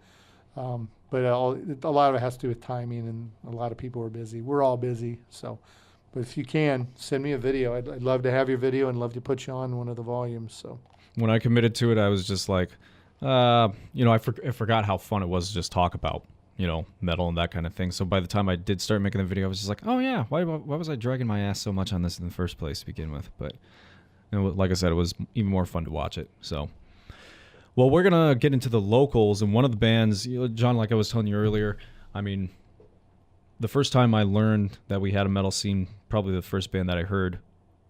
S6: but a lot of it has to do with timing, and a lot of people are busy. We're all busy, so. But if you can, send me a video. I'd love to have your video and love to put you on one of the volumes. So
S1: when I committed to it, I was just like, I forgot how fun it was to just talk about, metal and that kind of thing. So by the time I did start making the video, I was just like, oh yeah, why was I dragging my ass so much on this in the first place to begin with? But like I said, it was even more fun to watch it. So, well, we're gonna get into the locals, and one of the bands, John, like I was telling you earlier, I mean, the first time I learned that we had a metal scene, probably the first band that I heard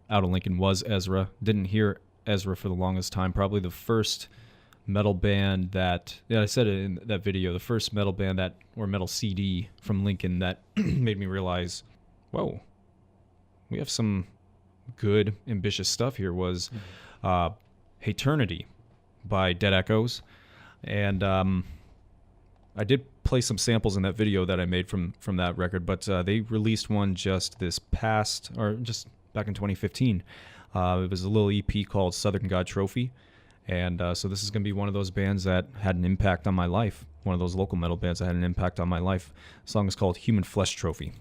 S1: out of Lincoln was Ezra. Didn't hear Ezra for the longest time. Probably the first metal band that, I said it in that video, the first metal band or metal CD from Lincoln that made me realize, whoa, we have some good, ambitious stuff here, was Eternity by DeadEchoes. And I did play some samples in that video that I made from that record, but they released one just back in 2015. It was a little EP called Southern God Trophy. And so this is going to be one of those bands that had an impact on my life, one of those local metal bands that had an impact on my life. The song is called Human Flesh Trophy.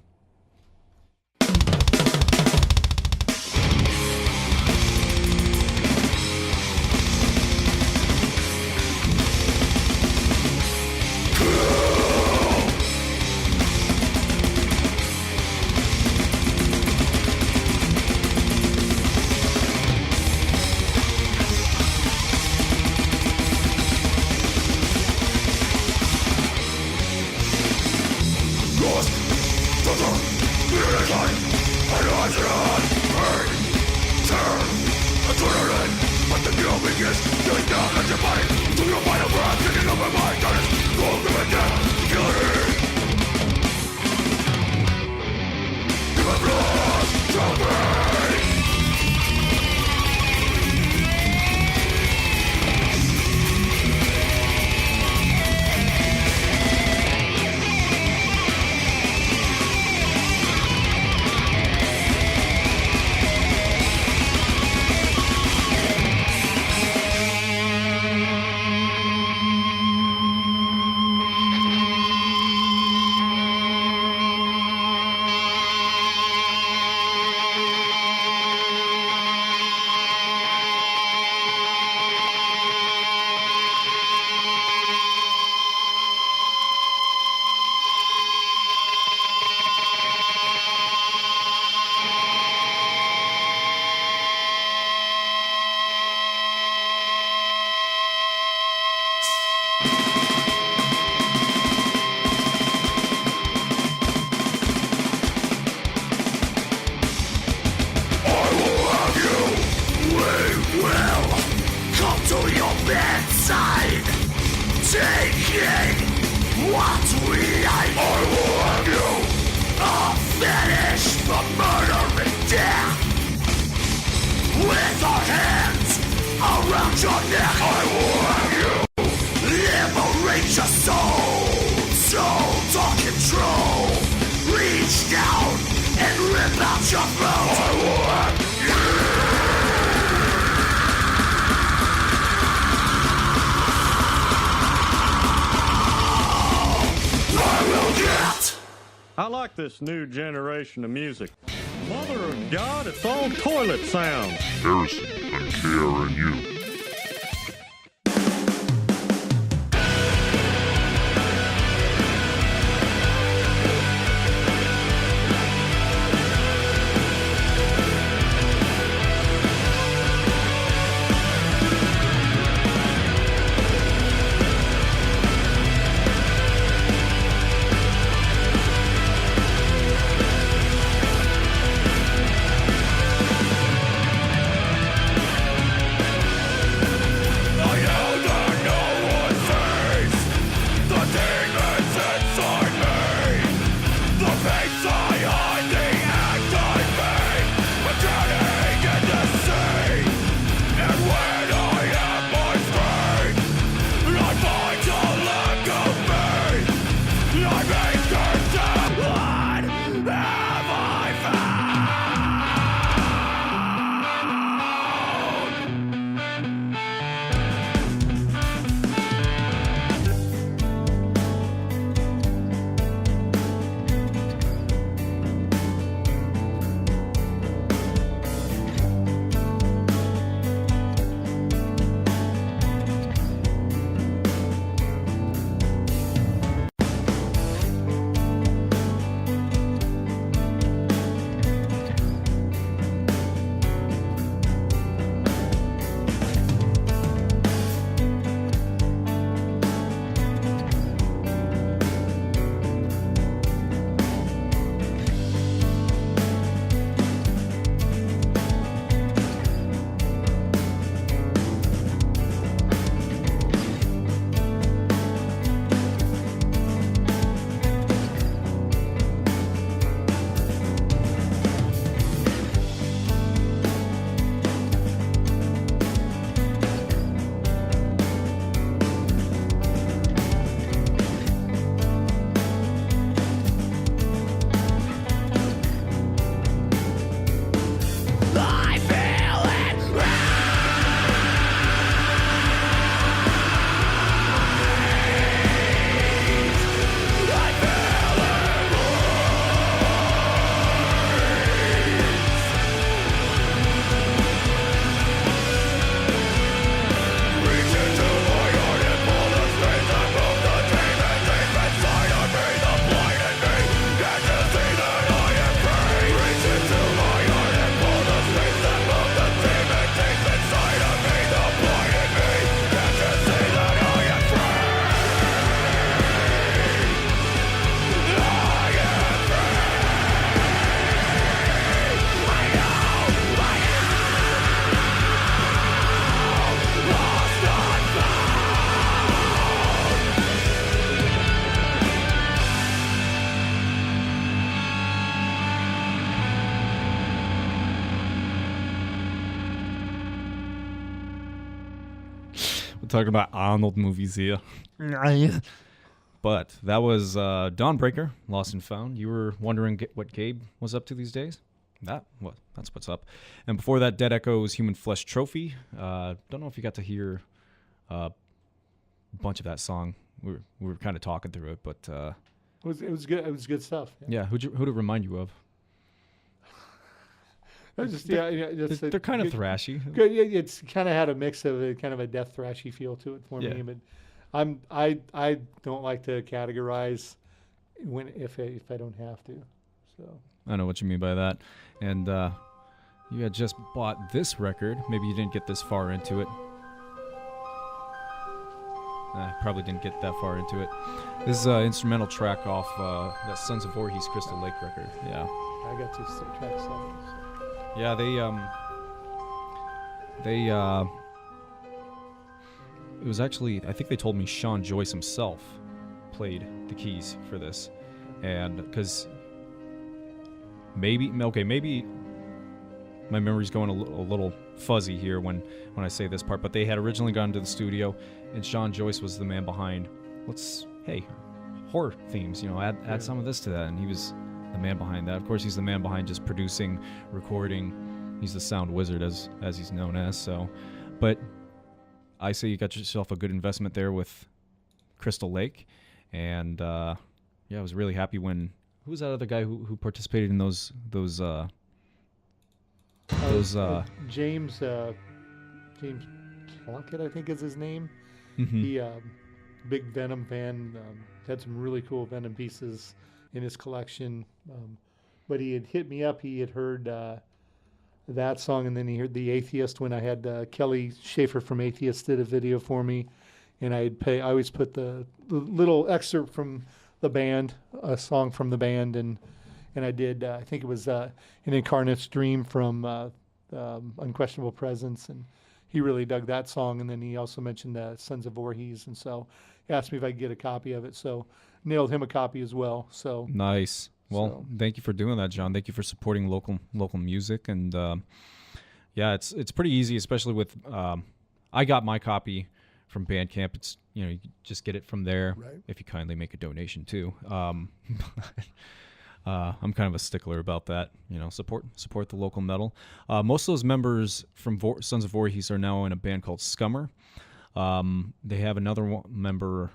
S2: Lost,
S4: inside, taking what we hate. I will have you. I'll finish the murdering death with our hands around your neck. I will have you. Liberate your soul, talk control. Reach down and rip out your throat. I will have
S8: I like this new generation of music. Mother of God, it's all toilet sounds.
S2: Heresy on KRNU.
S1: Talking about Arnold movies here. But that was Dawnbreaker, Lost and Found. You were wondering what Gabe was up to these days? That's what's up. And before that, DeadEchoes Human Flesh Trophy. Don't know if you got to hear a bunch of that song. We were kind of talking through it, but
S6: it was good. It was good stuff.
S1: Yeah, who'd it remind you of?
S6: They're
S1: kind of thrashy.
S6: Good, it's kind of had a mix of kind of a death thrashy feel to it for me. But I don't like to categorize if I don't have to. So
S1: I know what you mean by that. And you had just bought this record. Maybe you didn't get this far into it. I probably didn't get that far into it. This is an instrumental track off that Sons of Voorhees Crystal Lake record. Yeah.
S6: I got to track 7. So.
S1: Yeah, it was actually, I think they told me Sean Joyce himself played the keys for this. And because maybe my memory's going a little fuzzy here when I say this part, but they had originally gone to the studio, and Sean Joyce was the man behind, horror themes, add some of this to that, and he was the man behind that. Of course, he's the man behind just producing, recording. He's the sound wizard, as he's known as. So, but I say you got yourself a good investment there with Crystal Lake, and I was really happy when who was that other guy who participated in those
S6: James Plunkett, I think is his name.
S1: Mm-hmm.
S6: He big Venom fan, had some really cool Venom pieces in his collection. But he had hit me up. He had heard that song, and then he heard The Atheist when I had Kelly Schaefer from Atheist did a video for me, and I always put the little excerpt from the band, a song from the band, and I did. I think it was An Incarnate's Dream from Unquestionable Presence, and he really dug that song. And then he also mentioned Sons of Voorhees, and so he asked me if I could get a copy of it. So nailed him a copy as well. So
S1: nice. Well, thank you for doing that, John. Thank you for supporting local music, and it's pretty easy, especially with I got my copy from Bandcamp. It's you can just get it from there,
S6: right,
S1: if you kindly make a donation too. I'm kind of a stickler about that. Support the local metal. Most of those members from Sons of Voorhees are now in a band called Skummer. They have another member,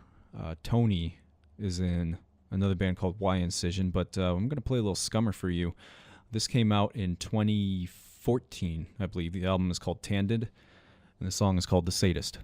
S1: Tony, is in another band called Y-Incision, but I'm going to play a little Skummer for you. This came out in 2014, I believe. The album is called Tanded, and the song is called The Sadist.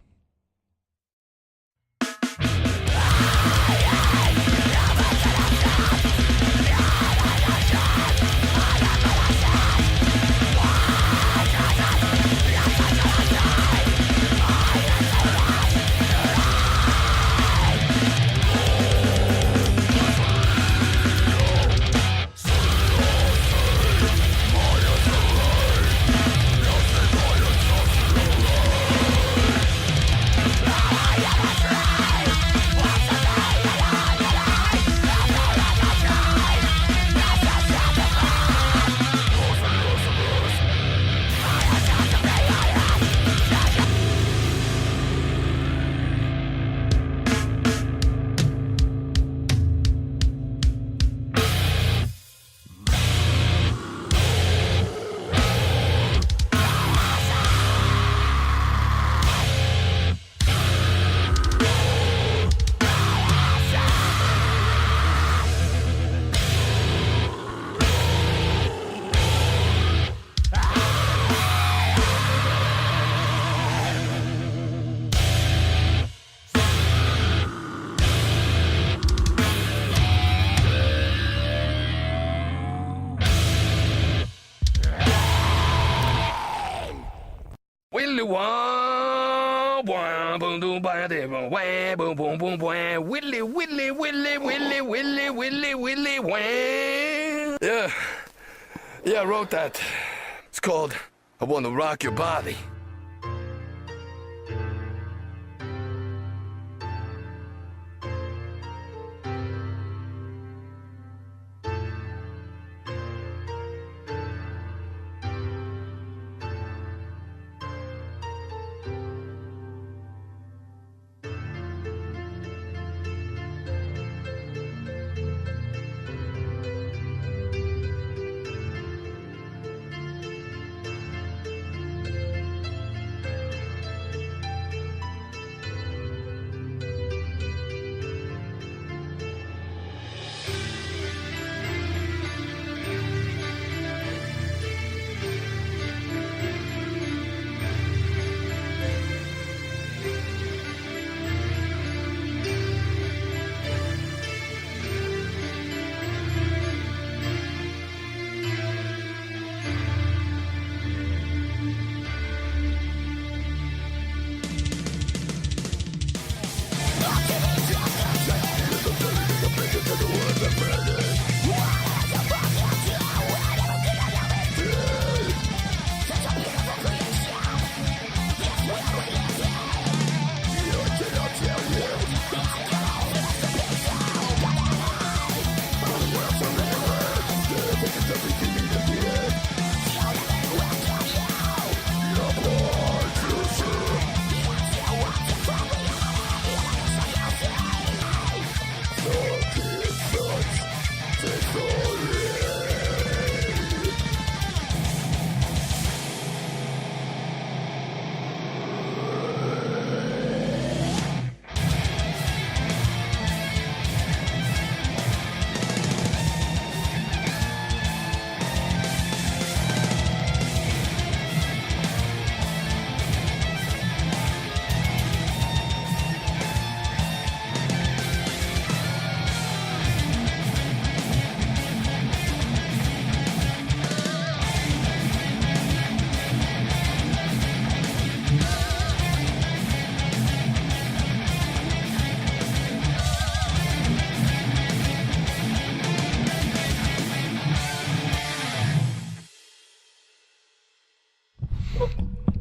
S4: Yeah, I wrote that. It's called I Want to Rock Your Body.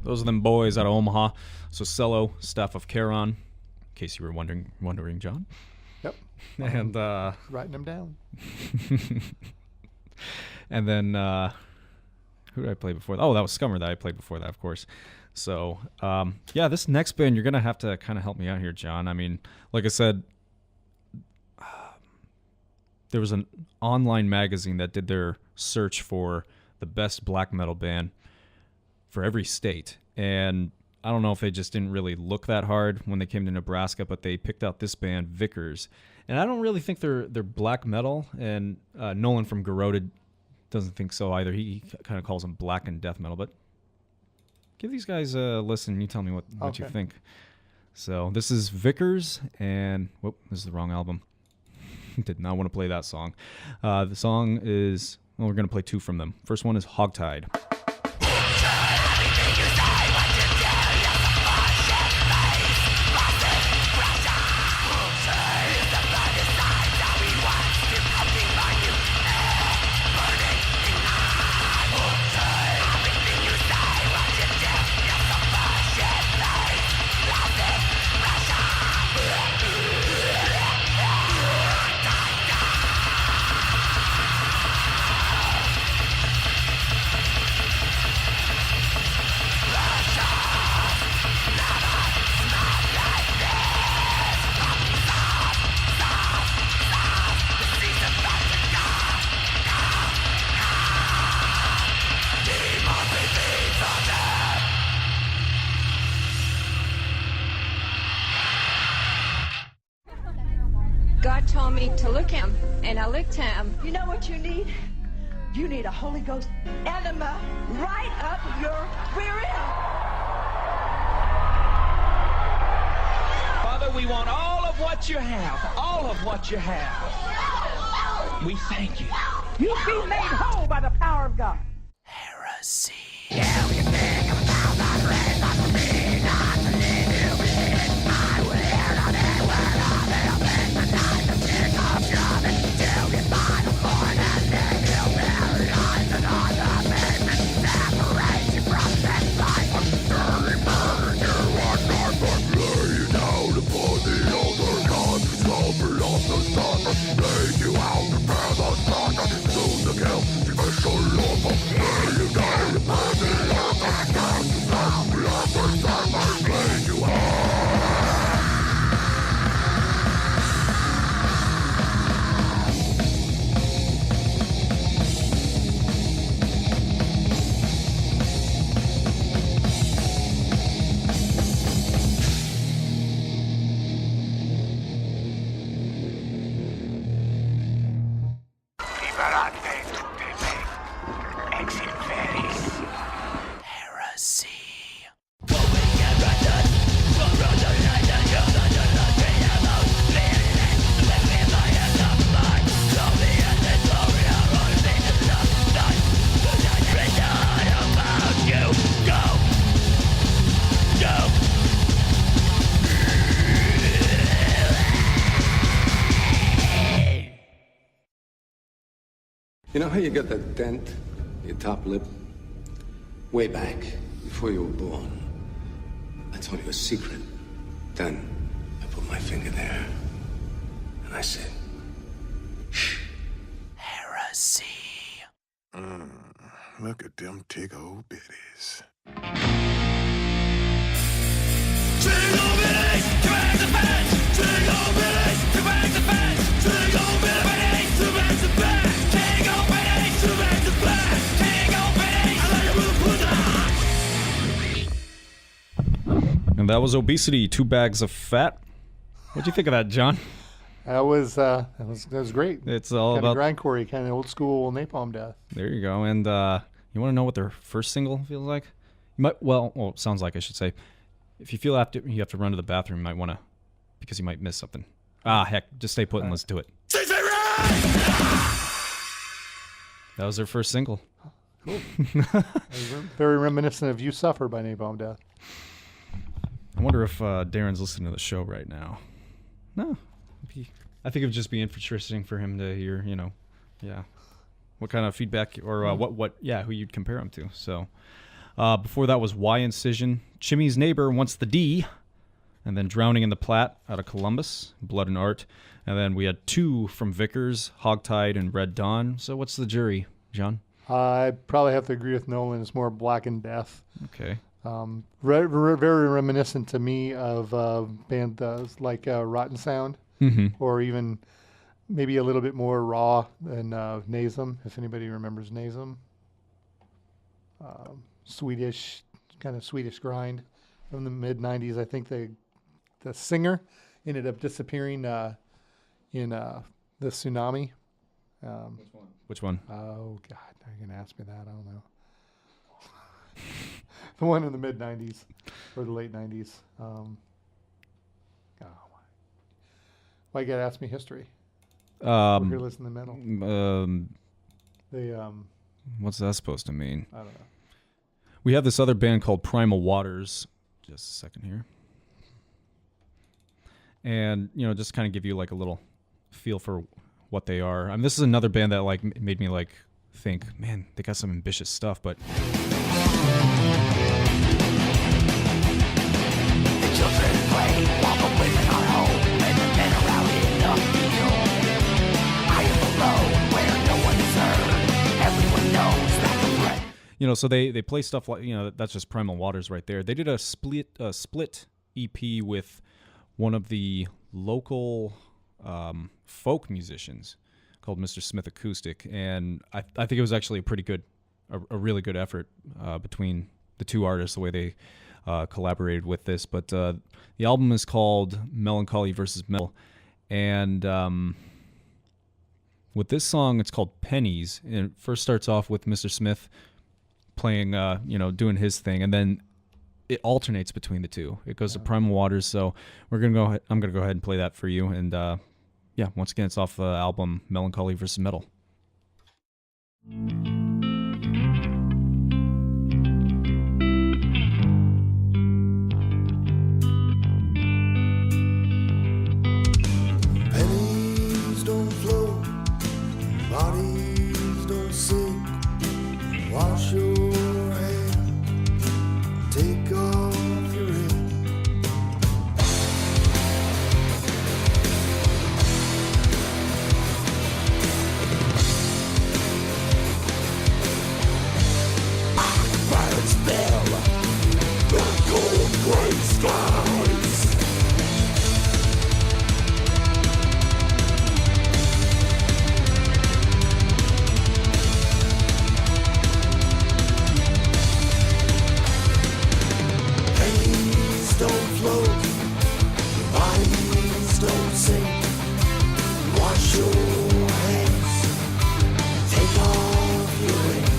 S1: Those are them boys out of Omaha. Soselo, staff of Charon, in case you were wondering, John.
S6: Yep.
S1: And
S6: writing them down.
S1: and then who did I play before? Oh, that was Skummer that I played before that, of course. So yeah, this next band you're gonna have to kind of help me out here, John. I mean, like I said, there was an online magazine that did their search for the best black metal band for every state, and I don't know if they just didn't really look that hard when they came to Nebraska, but they picked out this band, Vickers, and I don't really think they're black metal, and Nolan from Garroted doesn't think so either. He kind of calls them black and death metal, but give these guys a listen. You tell me what you think. So this is Vickers, and whoop, this is the wrong album. Did not want to play that song. The song is, well, we're going to play two from them. First one is Hogtied.
S9: God told me to look him, and I looked him.
S10: You know what you need? You need a Holy Ghost enema right up your rear end.
S11: Father, we want all of what you have. All of what you have. We thank you.
S10: You'll be made whole by the power of God.
S11: Heresy.
S12: You know how you got that dent in your top lip? Way back, before you were born. I told you a secret. Then I put my finger there. And I said, shh.
S11: Heresy.
S2: Look at them tig old bitties.
S1: And that was Obesity, 2 Bags of Fat. What'd you think of that, John?
S6: That was great.
S1: It's all
S6: kind
S1: about
S6: of grindcore, kind of old school napalm death.
S1: There you go. And you want to know what their first single feels like? You might, well, sounds like, I should say. If you feel you have to run to the bathroom, you might want to, because you might miss something. Heck, just stay put and let's do it. That was their first single.
S6: Cool. Very reminiscent of You Suffer by Napalm Death.
S1: I wonder if Darren's listening to the show right now. No. I think it would just be interesting for him to hear, what kind of feedback or who you'd compare him to. So, Before that was Y-Incision, Chimmy's Neighbor Wants the D, and then Drowning in the Platte out of Columbus, Blood and Art. And then we had 2 from Vickers, Hogtied and Red Dawn. So what's the jury, John?
S6: I probably have to agree with Nolan. It's more Black and Death.
S1: Okay.
S6: Very reminiscent to me of band like Rotten Sound, or even maybe a little bit more raw than Nasum, if anybody remembers Nasum. Swedish, kind of Swedish grind from the mid-'90s. I think the singer ended up disappearing in the tsunami.
S1: Which one?
S6: Oh, God. Now you're going to ask me that. I don't know. The one in the mid-'90s or the late 90s. Why you got to ask me history? We're here listening to metal.
S1: What's that supposed to mean?
S6: I don't know.
S1: We have this other band called Primal Waters. Just a second here. And, just kind of give you like a little feel for what they are. I mean, this is another band that like made me like think, man, they got some ambitious stuff, but
S4: The children play while the women are home, and the men are out in the field. I am alone where no one is heard. Everyone knows that the bread.
S1: So they play stuff like, that's just Primal Waters right there. They did a split EP with one of the local folk musicians called Mr. Smith Acoustic, and I think it was actually a really good effort between the two artists, the way they collaborated with this. But the album is called Melancholy versus Metal, and with this song, it's called Pennies, and it first starts off with Mr. Smith playing, doing his thing, and then it alternates between the two. It goes to Primal Waters, so I'm gonna go ahead and play that for you, and once again, it's off the album Melancholy vs. Metal.
S4: Pennies don't float, bodies don't sink. Wash your hands, take off your ring. Birds fill the cold gray skies. Pennies don't float, bodies don't sink. Wash your hands, take off your ring.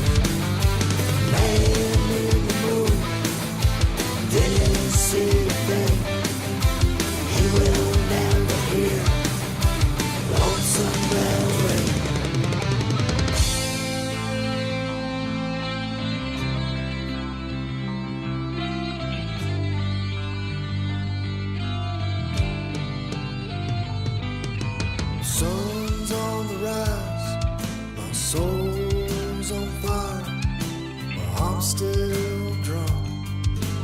S4: Man in the moon didn't see a thing. He will never hear lonesome bell ring. Sun's on the rise, my soul's on fire, but I'm still drunk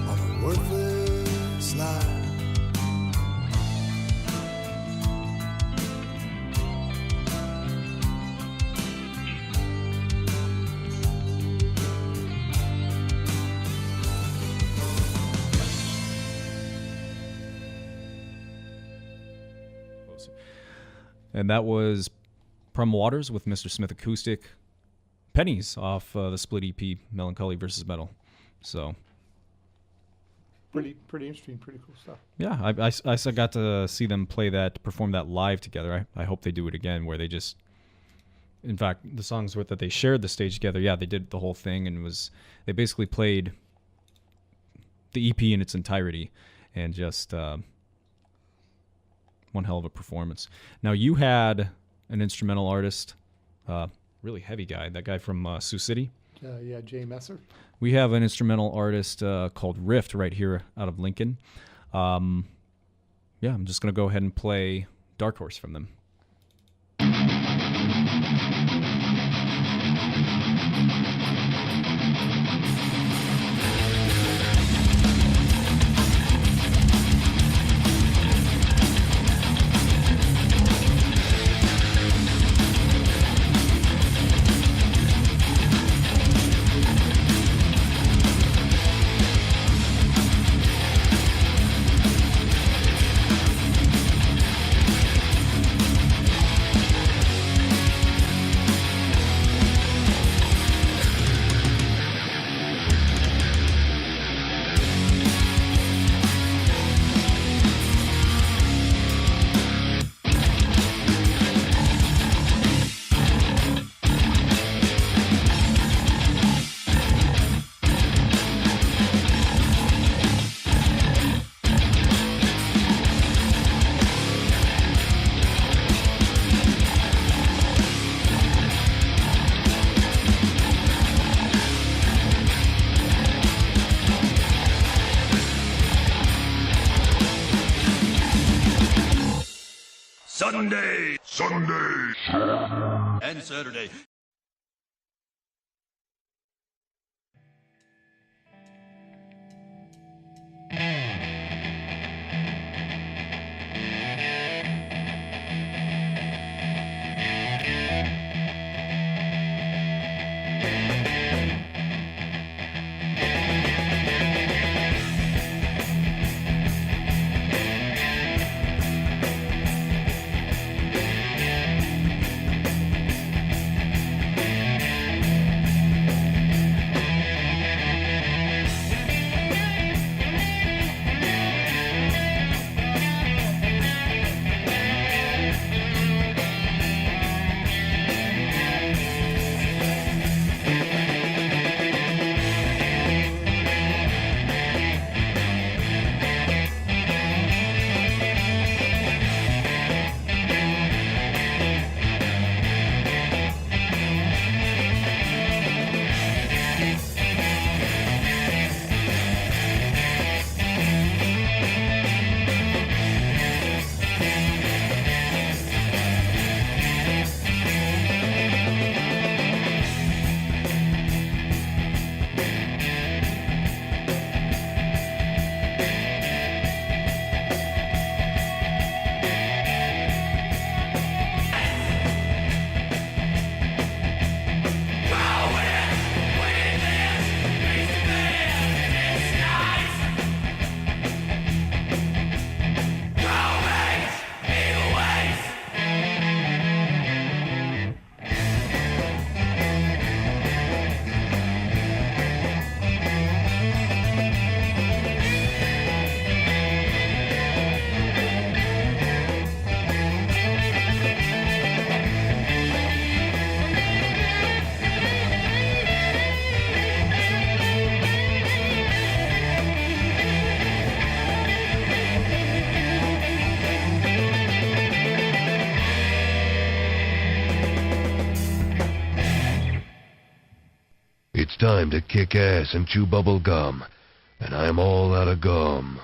S4: on a worthless lie.
S1: And that was Primal Waters with Mr. Smith Acoustic. Pennies off the split EP Melancholy vs. Metal. So
S6: Pretty interesting, pretty cool stuff.
S1: yeah, I got to see them perform that live together. I hope they do it again, where they just, in fact, the songs that they shared the stage together. Yeah, they did the whole thing, and they basically played the EP in its entirety, and just one hell of a performance. Now, you had an instrumental artist, really heavy guy, that guy from Sioux City.
S6: Jay Messer.
S1: We have an instrumental artist called Rift right here out of Lincoln. I'm just going to go ahead and play Dark Horse from them.
S4: Sunday, and Saturday.
S13: It's time to kick ass and chew bubble gum, and I'm all out of gum.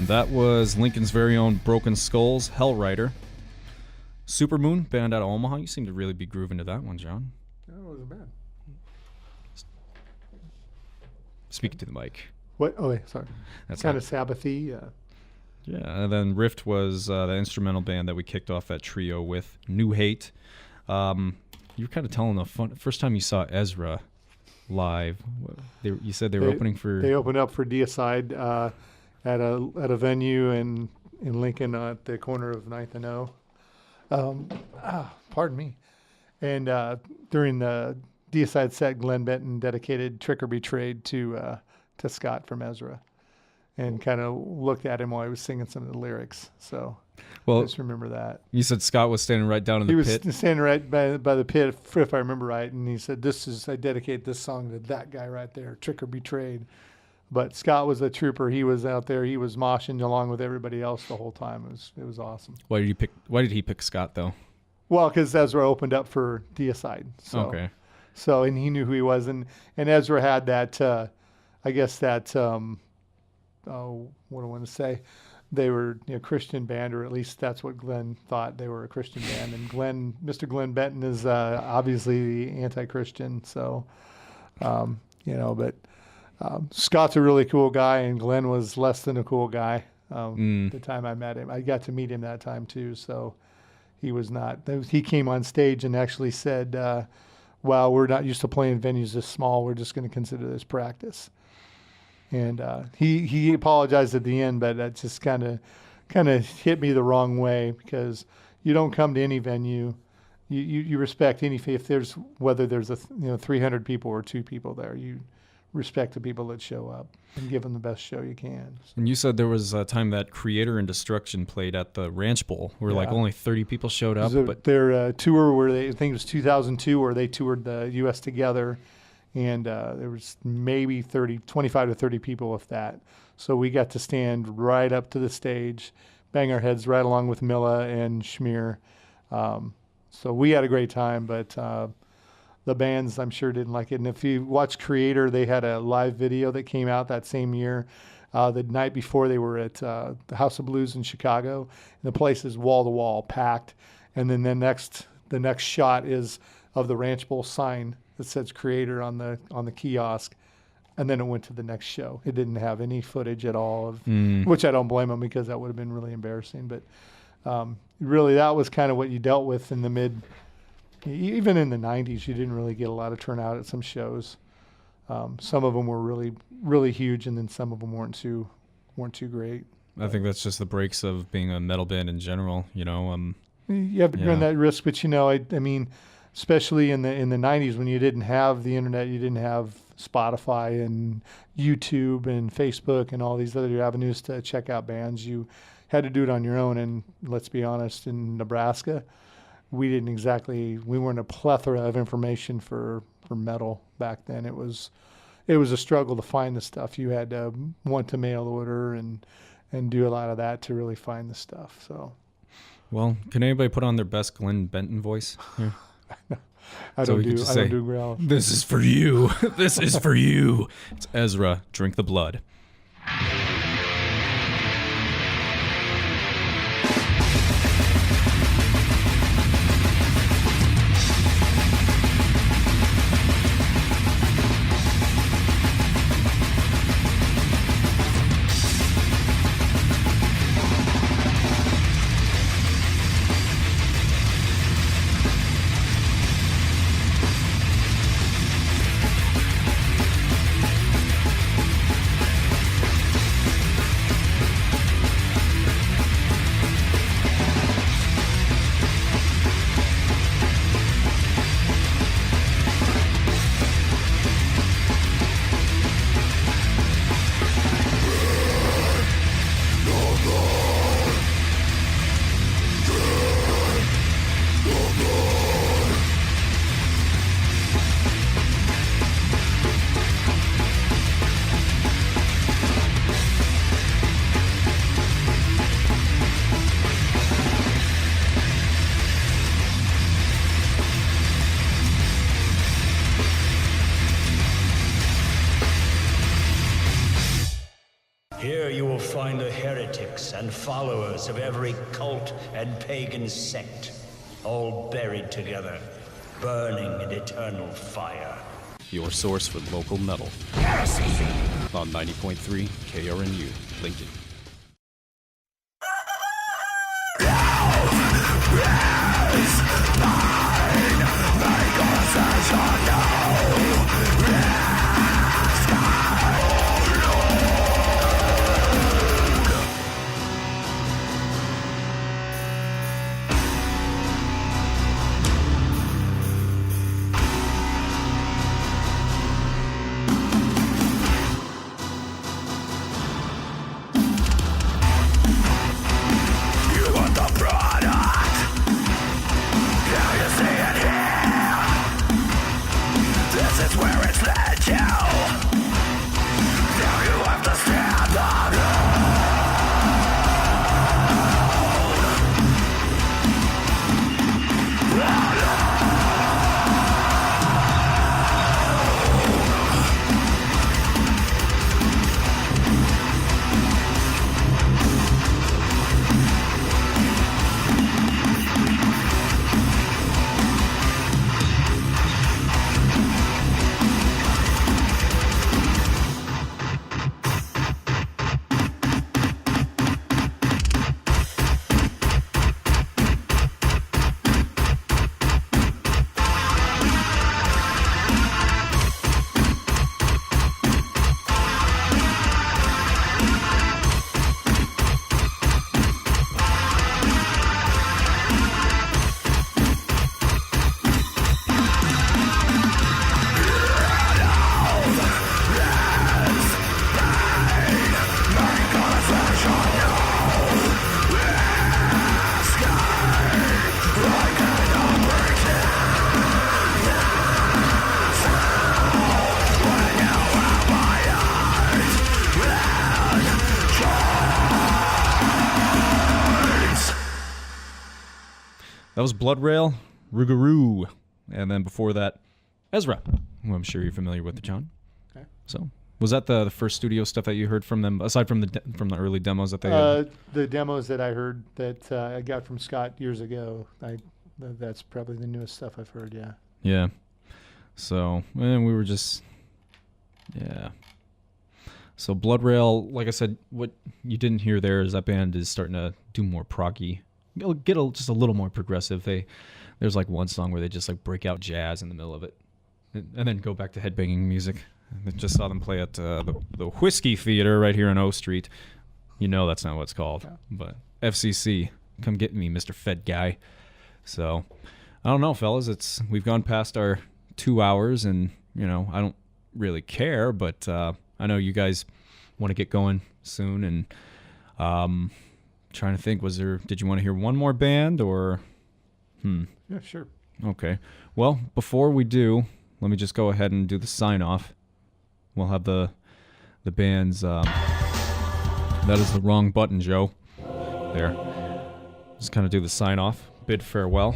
S1: That was Lincoln's very own Broken Skulls, Hellrider. Supermoon, band out of Omaha. You seem to really be grooving to that one, John.
S6: That wasn't bad.
S1: Speaking to the mic.
S6: What? Oh, wait, sorry.
S1: That's
S6: kind of Sabbath-y.
S1: Yeah, and then Rift was the instrumental band that we kicked off that trio with. New Hate. You were kind of telling the first time you saw Ezra live. You said they were opening for.
S6: They opened up for Deicide at a venue in Lincoln at the corner of 9th and O. Pardon me. And during the Deicide set, Glenn Benton dedicated "Trick or Betrayed" to Scott from Ezra, and kind of looked at him while he was singing some of the lyrics. So, I just remember that.
S1: You said Scott was standing right down in the pit.
S6: He was standing right by the pit, if I remember right, and he said, I dedicate this song to that guy right there, "Trick or Betrayed." But Scott was a trooper. He was out there. He was moshing along with everybody else the whole time. It was awesome.
S1: Why did he pick Scott though?
S6: Well, because Ezra opened up for Deicide. So,
S1: Okay.
S6: So, and he knew who he was. And Ezra had that, I guess that, what do I want to say? They were Christian band, or at least that's what Glenn thought. They were a Christian band. And Mr. Glenn Benton is obviously the anti-Christian. So, but Scott's a really cool guy, and Glenn was less than a cool guy the time I met him. I got to meet him that time too. So he was not. He came on stage and actually said, well, we're not used to playing venues this small. We're just going to consider this practice. And he apologized at the end, but that just kind of hit me the wrong way, because you don't come to any venue. You respect any, whether there's 300 people or 2 people there. You respect the people that show up and give them the best show you can.
S1: And you said there was a time that Creator and Destruction played at the Ranch Bowl, where like only 30 people showed up. But
S6: their tour, where I think it was 2002, where they toured the U.S. together. And there was maybe 25 to 30 people, if that. So we got to stand right up to the stage, bang our heads right along with Milla and Schmear. So we had a great time, but the bands, I'm sure, didn't like it. And if you watch Creator, they had a live video that came out that same year. The night before, they were at the House of Blues in Chicago. And the place is wall-to-wall, packed. And then the next shot is of the Ranch Bowl sign that says Creator on the kiosk, and then it went to the next show. It didn't have any footage at all, which I don't blame them, because that would have been really embarrassing. But really, that was kind of what you dealt with in the even in the 90s. You didn't really get a lot of turnout at some shows. Some of them were really, really huge, and then some of them weren't too great.
S1: I think that's just the breaks of being a metal band in general. You
S6: have to run that risk, but I mean. Especially in the 90s, when you didn't have the internet, you didn't have Spotify and YouTube and Facebook and all these other avenues to check out bands. You had to do it on your own. And let's be honest, in Nebraska, we weren't a plethora of information for metal back then. It was a struggle to find the stuff. You had to want to mail order and do a lot of that to really find the stuff. So,
S1: well, can anybody put on their best Glenn Benton voice here?
S6: I don't do growl.
S1: This is for you. This is for you. It's Ezra. Drink the blood.
S14: Here you will find the heretics and followers of every cult and pagan sect, all buried together, burning in eternal fire.
S1: Your source for local metal.
S14: Heresy!
S1: On 90.3 KRNU, Lincoln. That was Blood Rail, Rougarou. And then before that, Ezra, who I'm sure you're familiar with, John.
S6: Okay.
S1: So, was that the first studio stuff that you heard from them, aside from the early demos that they had?
S6: The demos that I heard that I got from Scott years ago, that's probably the newest stuff I've heard, yeah.
S1: Yeah. So, and we were just, yeah. So Blood Rail, like I said, what you didn't hear there is that band is starting to do more proggy, just a little more progressive. There's like one song where they just like break out jazz in the middle of it, and then go back to headbanging music. I just saw them play at the Whiskey Theater right here on O Street. You know that's not what it's called, but FCC, come get me, Mr. Fed Guy. So I don't know, fellas. We've gone past our 2 hours, and I don't really care, but I know you guys want to get going soon, and trying to think, did you want to hear one more band or?
S6: Yeah, sure.
S1: Okay. Well, before we do, let me just go ahead and do the sign off. We'll have the bands. That is the wrong button, Joe. There. Just kind of do the sign off. Bid farewell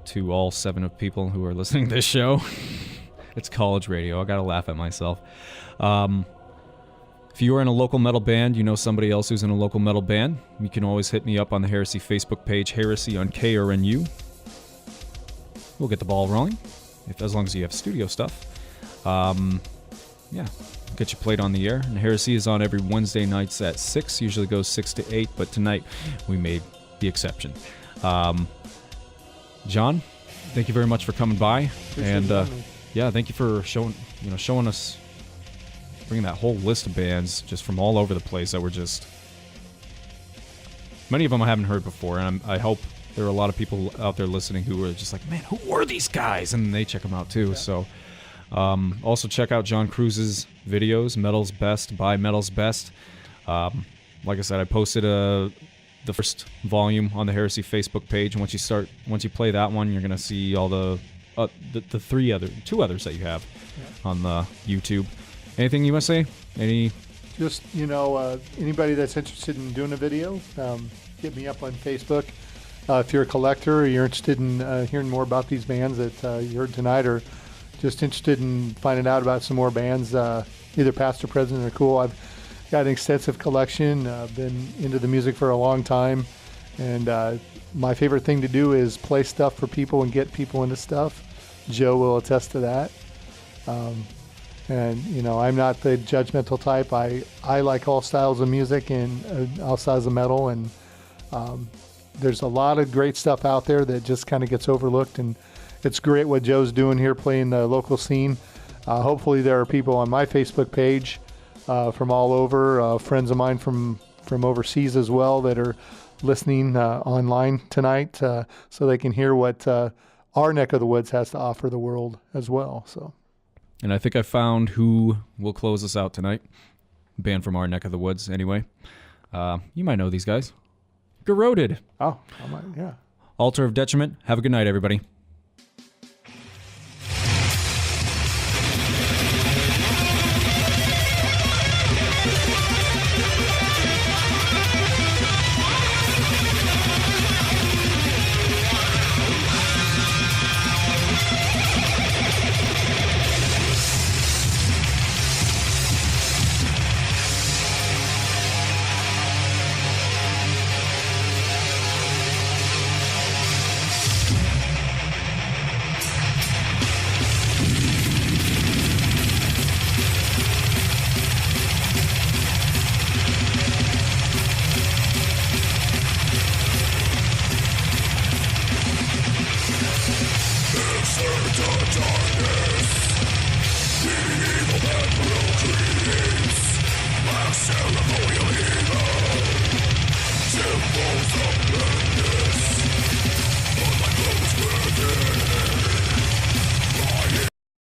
S1: to all 7 of people who are listening to this show. It's college radio. I gotta laugh at myself. If you are in a local metal band, you know somebody else who's in a local metal band, you can always hit me up on the Heresy Facebook page, Heresy on KRNU. We'll get the ball rolling, as long as you have studio stuff. Yeah, get you played on the air. And Heresy is on every Wednesday nights at 6, usually goes 6 to 8, but tonight we made the exception. John, thank you very much for coming by. And yeah, thank you for showing us, bringing that whole list of bands just from all over the place that were just, many of them I haven't heard before, and I hope there are a lot of people out there listening who are just like, man, who were these guys? And they check them out too. Yeah. So also check out Jon Kruse's videos, Metal's Best by Metal's Best. Like I said, I posted the first volume on the Heresy Facebook page, and once you play that one, you're gonna see all the two others that you have on the YouTube. Anything you want to say?
S6: Just, anybody that's interested in doing a video, hit me up on Facebook. If you're a collector or you're interested in hearing more about these bands that you heard tonight, or just interested in finding out about some more bands, either past or present or cool, I've got an extensive collection. I've been into the music for a long time, and my favorite thing to do is play stuff for people and get people into stuff. Joe will attest to that. And, I'm not the judgmental type. I like all styles of music and all styles of metal. And there's a lot of great stuff out there that just kind of gets overlooked. And it's great what Joe's doing here, playing the local scene. Hopefully there are people on my Facebook page from all over, friends of mine from overseas as well, that are listening online tonight, so they can hear what our neck of the woods has to offer the world as well. So.
S1: And I think I found who will close us out tonight. Band from our neck of the woods, anyway. You might know these guys. Garroted.
S6: Oh, I might, yeah.
S1: Altar of Detriment. Have a good night, everybody.
S4: Insert the dark